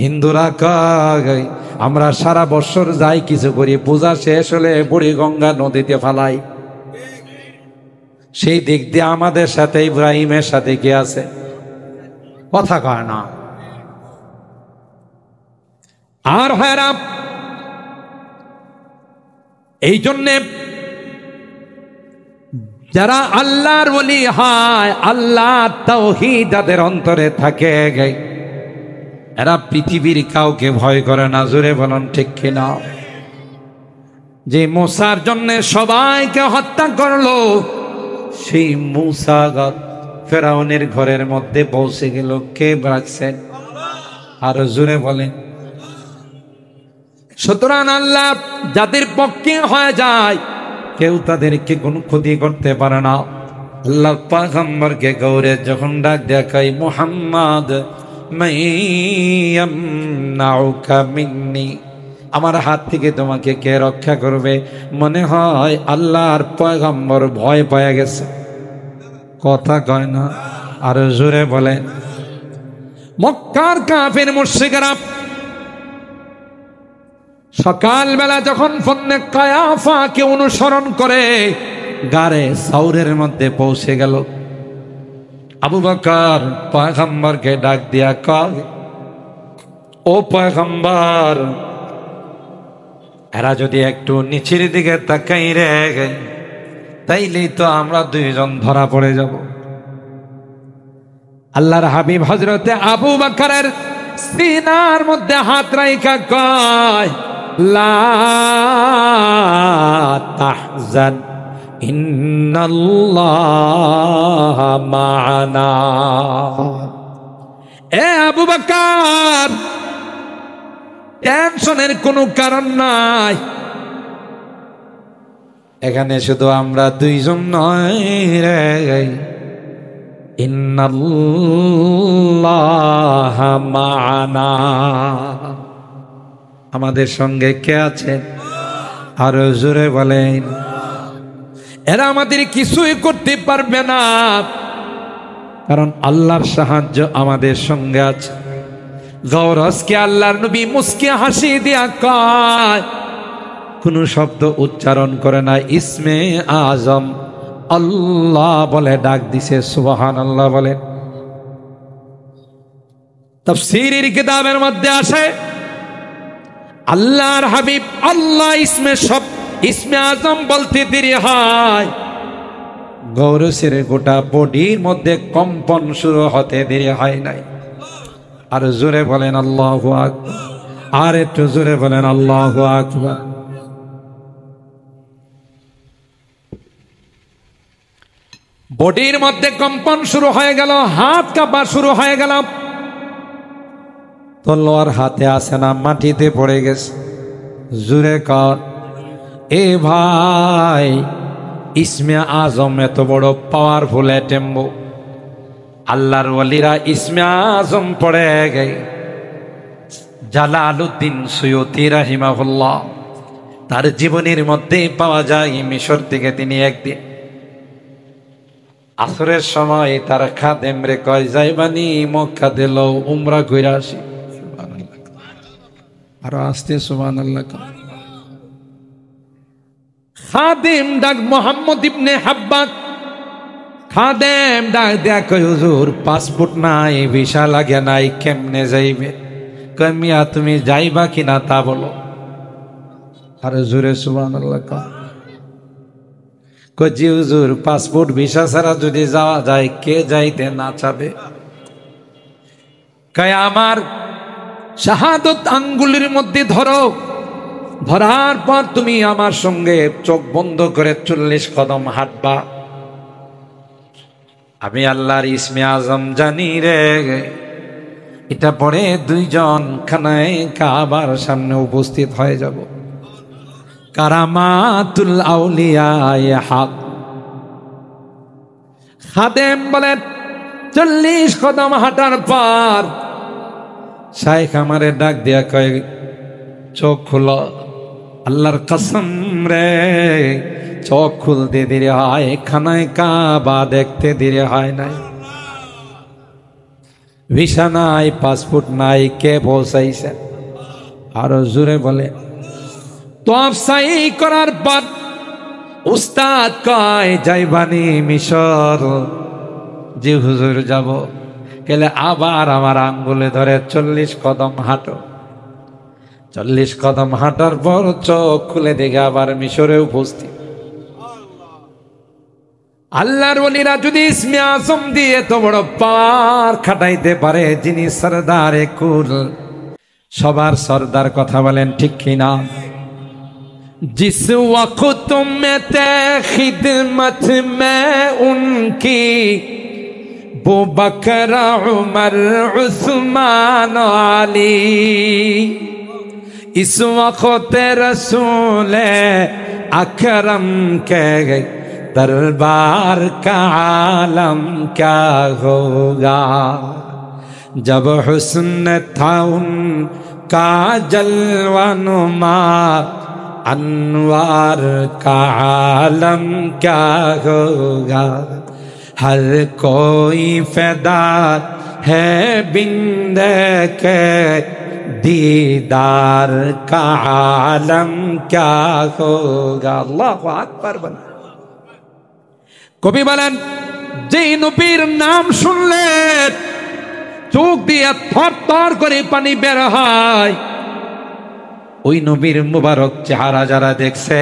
হিন্দুরা কয় আমরা সারা বছর যাই কিছু করি, পূজা শেষ হলে বুড়ি গঙ্গা নদীতে ফালাই। সেই দিক দিয়ে আমাদের সাথে ইব্রাহিমের সাথে কি আছে? কথা কয় না। আর হয়রা এই জন্যে যারা আল্লাহর ওলি হয়, আল্লাহ তাওহীদ যাদের অন্তরে থাকে, এরা পৃথিবীর কাউকে ভয় করে না। জোরে বলুন ঠিক কিনা? যে মূসার জন্য সবাইকে হত্যা করলো, সেই মূসা ফেরাউনের ঘরের মধ্যে পৌঁছে গেল, কে রাখছেন? আর জোরে বলেন। সুতরাং আল্লাহ যাদের পক্ষে হয়ে যায়, কেউ তাদেরকে কোনো ক্ষতি করতে পারে না। আল্লাহ পয়গম্বরকে গৌরে যখন ডাক দেখাই, মুহাম্মদ মাইয়ামনাউকা মিন্নি, আমার হাত থেকে তোমাকে কে রক্ষা করবে? মনে হয় আল্লাহর পয়গম্বর ভয় পেয়ে গেছে। কথা কয় না? আর জোরে বলেন। মক্কার কাফের মুশরিকরা সকালবেলা যখন ফন্নে কায়াফাকে অনুসরণ করে গারে সাউরের মধ্যে পৌঁছে গেল, আবু বকর পয়গম্বরকে ডাক দিয়া কয়, ও পয়গম্বর, এরা যদি একটু নিচের দিকে তাকাই রে, তাইলেই তো আমরা দুইজন ধরা পড়ে যাব। আল্লাহর হাবিব হযরতে আবু বকরের সিনার মধ্যে হাত রাইখা কয়, লা তাহজান ইন্নাল্লাহা মা'ানা। এ আবু বকর, টেনশনের কোনো কারণ নাই, এখানে শুধু আমরা দুইজন নয় রে, ইন্নাল্লাহা মা'ানা, আমাদের সঙ্গে কে আছেন? আর জোরে বলেন। এরা আমাদের কিছুই করতে পারবে না, কারণ আল্লাহর সাহায্য আমাদের সঙ্গে আছে। গৌরসকে আল্লাহর নবী মুস্কি হাসি দিয়া কয়, কোনো শব্দ উচ্চারণ করে না, ইসমে আজম আল্লাহ বলে ডাক দিছে। সুবহানাল্লাহ বলে। তাফসীরের কিতাবের মধ্যে আসে আল্লাহর হাবিব আল্লাহ ইসমে আজম বলতে দেরি হয়, গৌরসের গোটা বডির মধ্যে কম্পন শুরু হতে দেরি হয় নাই। আর জোরে বলেন আল্লাহু আকবার, আর একটু জোরে বলেন আল্লাহু আকবার। বডির মধ্যে কম্পন শুরু হয়ে গেল, হাত কাঁপা শুরু হয়ে গেল। তলোয়ার হাতে আসে না, মাটিতে পড়ে গেছে। জোরে কর এ ভাই, ইসমে আজম এত বড় পাওয়ারফুল এটেম্বো, আল্লাহর ওয়ালিরা ইসমে আজম পড়ে গে। জালালউদ্দিন সুয়ুতি রাহিমাহুল্লাহ তার জীবনের মধ্যে পাওয়া যায়, মিশর থেকে তিনি একদিন আসরের সময় তার খাদেম রে কয়, যাইবানি মক্কা দিল উমরা কইরা আসি। আর আসতে সুবহানাল্লাহ। খাদেম ডাক মুহাম্মদ ইবনে হাব্বাক, খাদেম ডাক দেয়া কয়, হুজুর পাসপোর্ট নাই, ভিসা লাগে নাই, কেমনে যাইবে? কয়, মিয়া তুমি যাইবা কিনা তা বলো। আর হুজুরে সুবহানাল্লাহ কয়, জি হুজুর, পাসপোর্ট ভিসা ছাড়া যদি যাওয়া যায়, কে যাইতে না চাবে? কয়, আমার শাহাদত আঙ্গুলের মধ্যে ধরো, ধরার পর তুমি আমার সঙ্গে চোখ বন্ধ করে 40 কদম হাঁটবা। আমি আল্লাহর ইসমে আজম জানি রে। এটা পরে দুইজন খানায় কাবার সামনে উপস্থিত হয়ে যাব। কারামাতুল আউলিয়া হক। খাদেম বলেন 40 কদম হাঁটার পর শাইখ আমারে ডাক দিয়া কয়, চোখ খুলো। আল্লাহর কসম রে, চোখ খুলতে দেরি হয়, খানায় কাবা দেখতে দেরি হয় নাই। ভিসা নাই, পাসপোর্ট নাই, কে পৌঁছাইছে? আরো জোরে বলে। তোয়াফ সাই করার পর উস্তাদ কয়, যাইবানি মিশর? জি হুজুর যাব। গেলে আবার আমার আঙ্গুলে ধরে 40 কদম হাঁটো। 40 কদম হাঁটার পর চোখ খুলে দেখে আবার মিশরে উপস্থিত। আল্লাহর ওলিরা যদি ইসমে আজম দিয়ে এত বড় পাওয়ার খাটাইতে পারে, যিনি সরদারে কুল, সবার সরদার, কথা বলেন ঠিক কিনা? जिस वक्त में ते खिदमत में उनकी वो बकर उमर उस्मान अली, इस वक्त रसूल अकरम के दरबार का आलम क्या होगा। जब हुस्न था उनका जलवा नुमा, अनवार का आलम क्या होगा। हर कोई फिदा है बिंदे के दीदार का आलम क्या होगा। अल्लाहु আকবার। বলেন কবি বলেন, যেই নবীর নাম শুনলে চোখ দিয়ে থরথর করে পানি বের হয়, ওই নবীর মুবারক চেহারা যারা দেখছে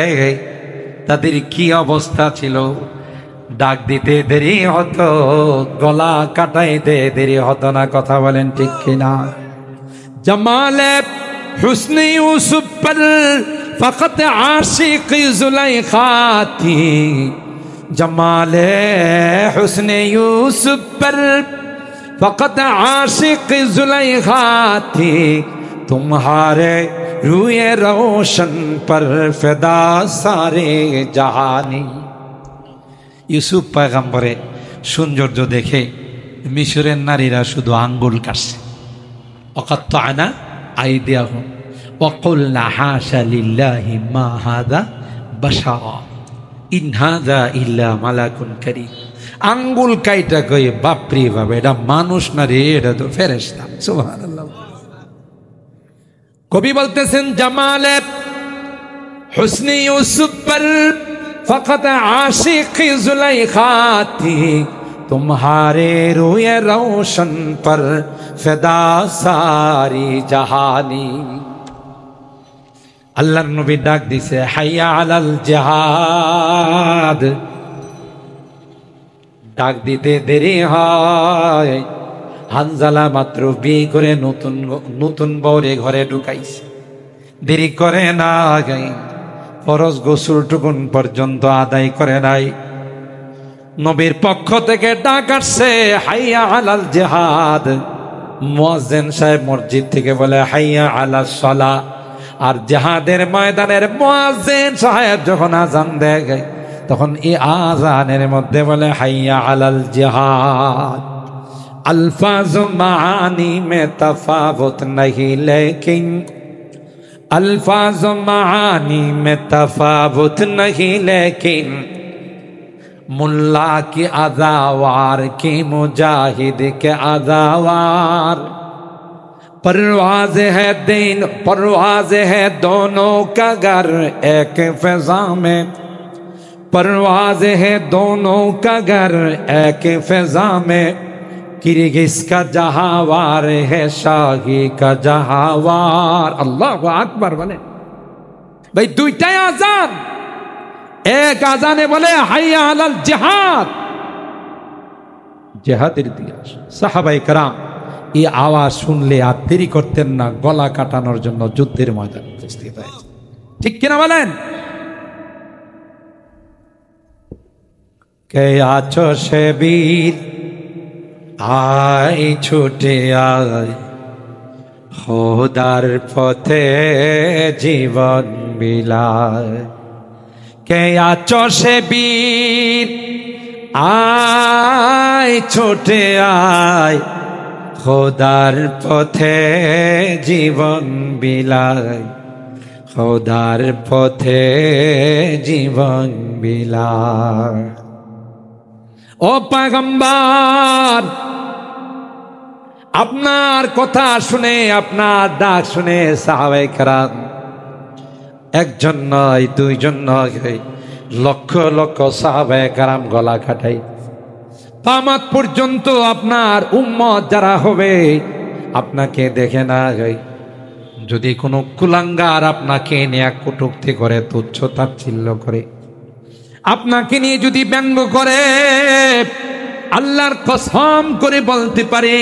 তাদের কি অবস্থা ছিল। ডাক দিতে দেরি হতো, গলা কাটাইতে দেরি হতো না, কথা বলেন ঠিক কিনা? জমালে হুসনে ইউসুফ पर फकत आशिक जुलेखा थी, जमाले हुस्ने यूसुफ पर फकत आशिक जुलेखा थी, तुम्हारे रूए रोशन पर फिदा सारे जहानी। ইউসুফ পয়গম্বরের সৌন্দর্য দেখে মিশরের নারীরা শুধু আঙ্গুল কাটছে। অকাত্তানা আইদিয়াহুম ওয়াকুলনা হাশা লিল্লাহি মা হাযা বাশারা ইন হাযা ইল্লা মালাকুন কারীম। আঙ্গুল কাইটা কই, বাপরে বাপ, এটা মানুষ না রে, এটা তো ফেরেশতা। সুবহানাল্লাহ। কবি বলতেছেন, জামালে हुस्न यूसुफ पर फकत आशिक जुलेखा थी, तुम्हारे रूए रोशन पर फिदा सारी जहानी। अल्लाह नबी डाक दिसे हाय्या आलाल जिहाद, ডাক দিতে দেরি হয়। হানজালা মাত্র বিয়ে করে নতুন বউরে ঘরে ঢুকাইছে, দেরি করে না, ফরজ গোসল টুকুন পর্যন্ত আদায় করে নাই। নবীর পক্ষ থেকে ডাক আসছে হাইয়া আলাল জিহাদ। মুয়াজ্জিন সাহেব মসজিদ থেকে বলে হাইয়া আলাস সালাহ। আর জিহাদের ময়দানের মুয়াজ্জিন সাহেব যখন আজান দেয় তখন এই আজানের মধ্যে বলে হাইয়া আলাল জিহাদ। अल्फाज मानी में तफावत नहीं, लेकिन अल्फाज मानी में तफावत नहीं, लेकिन मुल्ला की अदावार की मुजाहिद के अदावार। परवाज है दिन परवाज है दोनों का घर एक फिजा में, परवाज है दोनों का घर एक फिजा में। किर्गिज का जहावार है शाही का जहावार। अल्लाह আকবার বলে ভাই, দুইটাই আজান। এক আজানে বলে হাইয়া আলাল জিহাদ, জিহাদের ইতিহাস। সাহাবায়ে কেরাম এই আওয়াজ শুনলে আর দেরি করতেন না, গলা কাটানোর জন্য যুদ্ধের ময়দানে উপস্থিত হয়েছে। ঠিক কিনা বলেন? কে আছো সে বীর আয় ছুটে আয়, খোদার পথে জীবন বিলায়। কে আছো সে বীর আয় ছুটে আয়, খোদার পথে জীবন বিলায়, খোদার পথে জীবন বিলায়। ও পয়গম্বর, আপনার কথা শুনে আপনার ডাক শুনে সাহাবায়ে কেরাম একজন নয় দুইজন নয় লক্ষ লক্ষ সাহাবায়ে কেরাম গলা কাটাই। কিয়ামত পর্যন্ত আপনার উম্মত যারা হবে আপনাকে দেখে না, যদি কোনো কুলাঙ্গার আপনাকে নিয়ে কটূক্তি করে, তুচ্ছ তাচ্ছিল্য করে, আপনাকে নিয়ে যদি ব্যঙ্গ করে, আল্লাহর কসম করে বলতে পারে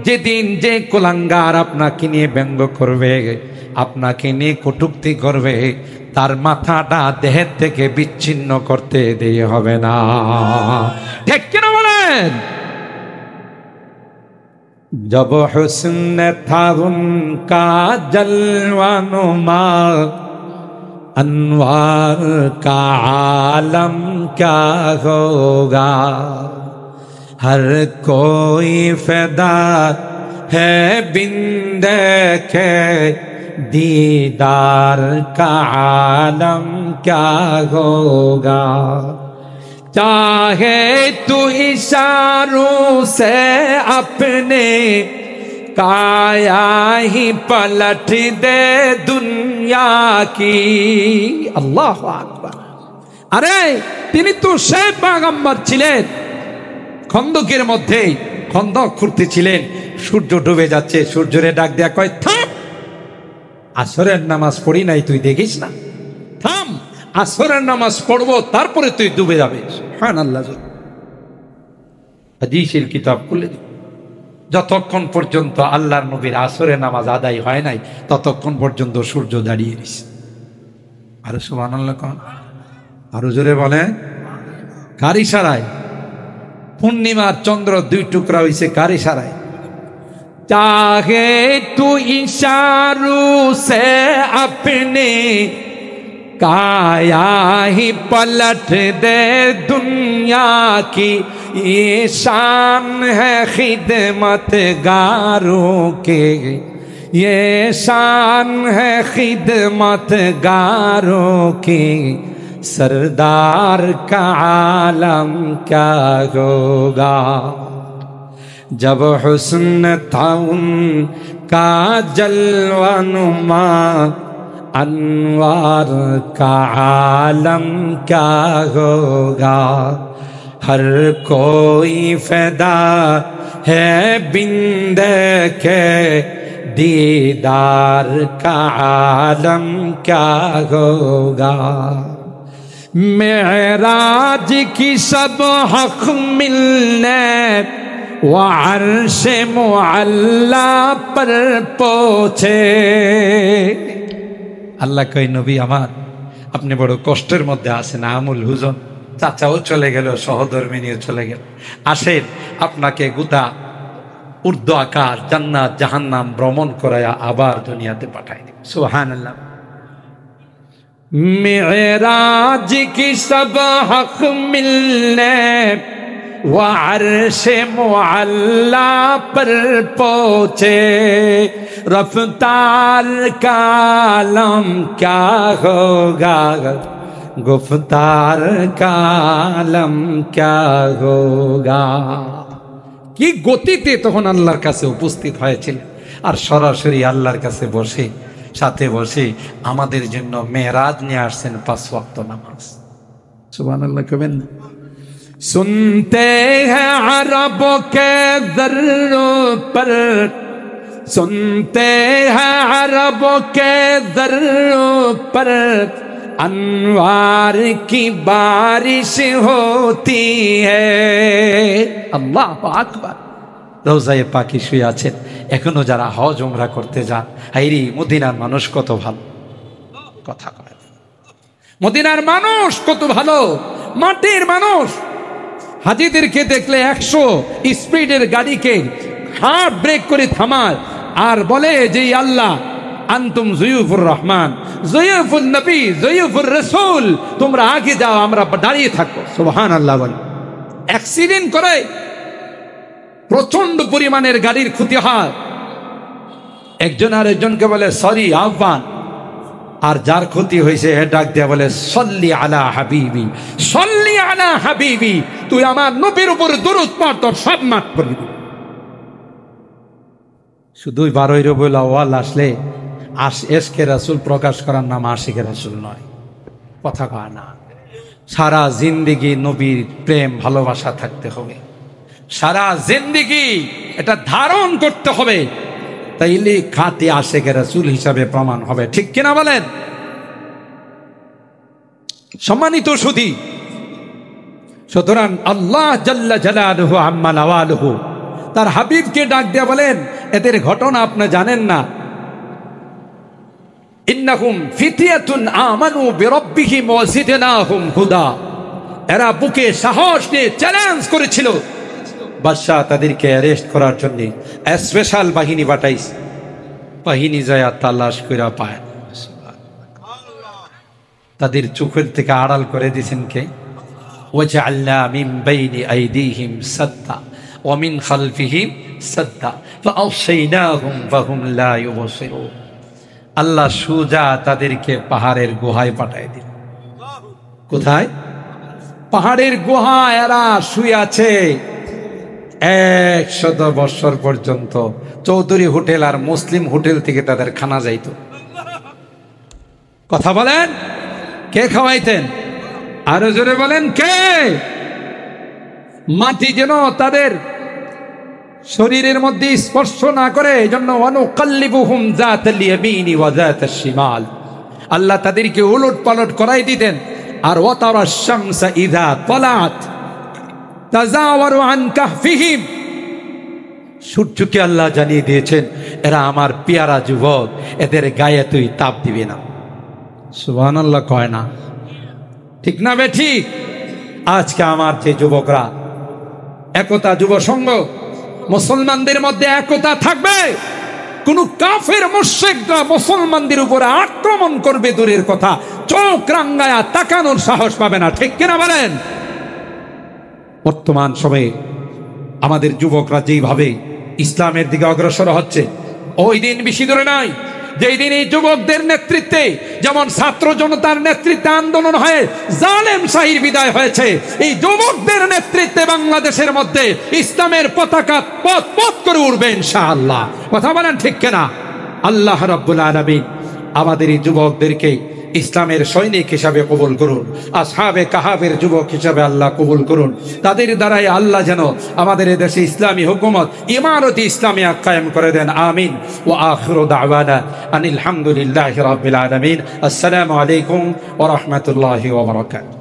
যেদিন যে কুলাঙ্গার আপনাকে নিয়ে ব্যঙ্গ করবে, আপনাকে নিয়ে কটূক্তি করবে, তার মাথাটা দেহের থেকে বিচ্ছিন্ন করতে দেরি হবে না। ঠিক কিনা বলেন? जब हुस्न था उनका जलवानुमा, अनवार का आलम क्या होगा। हर कोई फिदा है बिन देखे, दीदार का आलम क्या होगा। चाहे तू इशारों से अपने काया ही पलट दे दुनिया की। अल्लाह আকবার। আরে তিনি তো সেই পয়গম্বর ছিলেন, খন্দকের মধ্যে খন্দক খুঁড়তেছিলেন, সূর্য ডুবে যাচ্ছে, সূর্যরে ডাক দেয়া কয় থাম, আসরের নামাজ পড়ি নাই তুই দেখিস না, থাম, আসরের নামাজ পড়বো তারপরে তুই ডুবে যাবে। সুবহানাল্লাহ। হাদিসের কিতাব খুলে যতক্ষণ পর্যন্ত আল্লাহর নবীর আসরের নামাজ আদায় হয় নাই ততক্ষণ পর্যন্ত সূর্য দাঁড়িয়ে রয়েছে। আরে সুবহানাল্লাহ কোন আরো জোরে বলে। কার ইশারায়? পূর্ণিমার চন্দ্র দুই টুকরা হইছে কার ইশারায়? চাহে তু ইশারু সে আপনে काया ही पलट दे दुनिया की। ये शान है खिदमतगारों के, ये शान है खिदमतगारों की। सरदार का आलम क्या होगा। जब हुस्न था उनका जलवानुमा, अनवार का आलम क्या होगा, हर कोई फैदा है बिंद के दीदार का आलम क्या होगा। मेराज की सब हक मिलने व अर्श मुअल्ला पर पहुँचे। আল্লাহ কই নবী আমার, আপনি বড় কষ্টের মধ্যে আছেন, আমুল হুজন চাচাও চলে গেল, সহধর্মিনীও চলে গেল, আসেন আপনাকে গোটা ঊর্ধ্ব আকাশ জান্নাত জাহান্নাম ভ্রমণ করায়া আবার দুনিয়াতে পাঠাই দিই। সুবহানাল্লাহ। মেরাজ কি সব হক মিলনে व अर्श मुअल्ला पर पहुँचे, रफ्तार का आलम क्या होगा, गुफ्तार का आलम क्या होगा। কি গতিতে তখন আল্লাহর কাছে উপস্থিত হয়েছিলেন, আর সরাসরি আল্লাহর কাছে বসে সাথে বসে আমাদের জন্য মেরাজ নিয়ে আসছেন 5 ওয়াক্ত নামাজ। সুবহানাল্লাহ কবেন। सुनते हैं अरबों के ज़र्रों पर, सुनते हैं अरबों के ज़र्रों पर, अनवार की बारिश होती है। अल्लाह আকবার। রওজায়ে পাকি শুয়ে আছেন, এখনো যারা হজ উমরা করতে যান, হাইরি মদিনার মানুষ কত ভালো, কথা কয় মদিনার মানুষ কত ভালো, মাটির মানুষ। হাজিদেরকে দেখলে 100 স্পিডের গাড়িকে হাফ ব্রেক করে থামায় আর বলে যে আল্লাহ আনতুম জুয়ুফুর রহমান, জুয়ুফুল নবী, জুয়ুফুর রাসূল, তোমরা আগে যাও, আমরা দাঁড়িয়ে থাকবো। সুবহানাল্লাহ বলে। অ্যাক্সিডেন্ট করে প্রচন্ড পরিমাণের গাড়ির ক্ষতি হয়, একজন আর একজনকে বলে সরি আহ্বান, আর যার ক্ষতি হয়েছে হে ডাক দিয়া বলে সল্লি আলা হাবিবি, সল্লি আলা হাবিবি, তুই আমার নবীর উপর দরুদ পড়, তোর সব মাফ করে দিবি। শুধু 12 রবিউল আউয়াল আসলে এশকে রাসূল প্রকাশ করার নাম আশিকে রাসূল নয়, কথা কয় না। সারা জিন্দেগি নবীর প্রেম ভালোবাসা থাকতে হবে, সারা জিন্দেগি এটা ধারণ করতে হবে, তাইলে খাঁটি আশিকে রাসূল হিসাবে প্রমাণ হবে। ঠিক কিনা বলেন? সম্মানিত সুধী, সুতরাং আল্লাহ জাল্লা জালালুহু আম্মা নাওয়ালুহু তার হাবিবকে ডাক দিয়ে বলেন, এদের ঘটনা আপনি জানেন না, ইন্নাহুম ফিতিয়াতুন আমানু বিরাব্বিহিম ওয়া জিদনাহুম হুদা। এরা বুকে সাহস নিয়ে চ্যালেঞ্জ করেছিল, বাদশা তাদেরকে অ্যারেস্ট করার জন্য স্পেশাল বাহিনী পাঠাইছে, বাহিনী যায় তালাশ কইরা পায়, তাদের চোখের থেকে আড়াল করে দিয়েছেন কে? ওয়াজআলনা মিন বাইনি আইদিহিম সাদ্দা ওয়া মিন খালফিহিম সাদ্দা ফাআশাইনাহুম ফাহুম লা ইউবসিরুন। আল্লাহ সুজা তাদেরকে পাহাড়ের গুহায় পাঠায় দিল। কোথায়? পাহাড়ের গুহায় এরা শুয়ে আছে 100 বছর পর্যন্ত। চৌধুরী হোটেল আর মুসলিম হোটেল থেকে তাদের খানা যাইত। কথা বলেন, কে খাওয়াইতেন? আরো জোরে বলেন কে? মাটি যেন তাদের শরীরের মধ্যে স্পর্শ না করে, এজন্য ওয়ানুকাল্লিবুহুম যাতাল ইয়ামিনি ওয়া যাতাশ শিমাল, আল্লাহ তাদেরকে উলট পালট করাই দিতেন। আর ওয়াতারাশ শামসা ইযা তালাত তাজাওয়ারু আন কাহফিহিম, সূর্যকে আল্লাহ জানিয়ে দিয়েছেন এরা আমার পেয়ারা যুবক, এদের গায়ে তুই তাপ দিবি না। সুবহানাল্লাহ কয় না? ঠিক না বে ঠিক? আজকে আমার যে যুবকরা, একতা যুব সংঘ, মুসলমানদের মধ্যে একতা থাকবে, কোন কাফের মুশরিকরা মুসলমানদের উপরে আক্রমণ করবে দূরের কথা, চোখ রাঙ্গায়া তাকানোর সাহস পাবে না। ঠিক কিনা বলেন? বর্তমান সময়ে আমাদের যুবকরা যেভাবে ইসলামের দিকে অগ্রসর হচ্ছে, ওই দিন বেশি দূরে নাই যেই দিন এই যুবকদের নেতৃত্বে, যেমন ছাত্র জনতার নেতৃত্বে আন্দোলন হয়ে জালেম শাহীর বিদায় হয়েছে, এই যুবকদের নেতৃত্বে বাংলাদেশের মধ্যে ইসলামের পতাকা পথ পথ করে উঠবে ইনশাআল্লাহ। কথা বলেন ঠিক কিনা? আল্লাহ রাব্বুল আলামিন আমাদের এই যুবকদেরকে ইসলামের সৈনিক হিসাবে কবুল করুন, আসহাবে কাহাবের যুবক হিসাবে আল্লাহ কবুল করুন। তাদের দ্বারাই আল্লাহ যেন আমাদের দেশে ইসলামী হুকুমত ইমারতি ইসলামিয়া কায়েম করে দেন। আমিন। ওয়া আখিরু দাওয়ানা আনিল হামদুলিল্লাহি রাব্বিল আলামিন। আসসালামু আলাইকুম ওয়া রাহমাতুল্লাহি ওয়া বারাকাতুহু।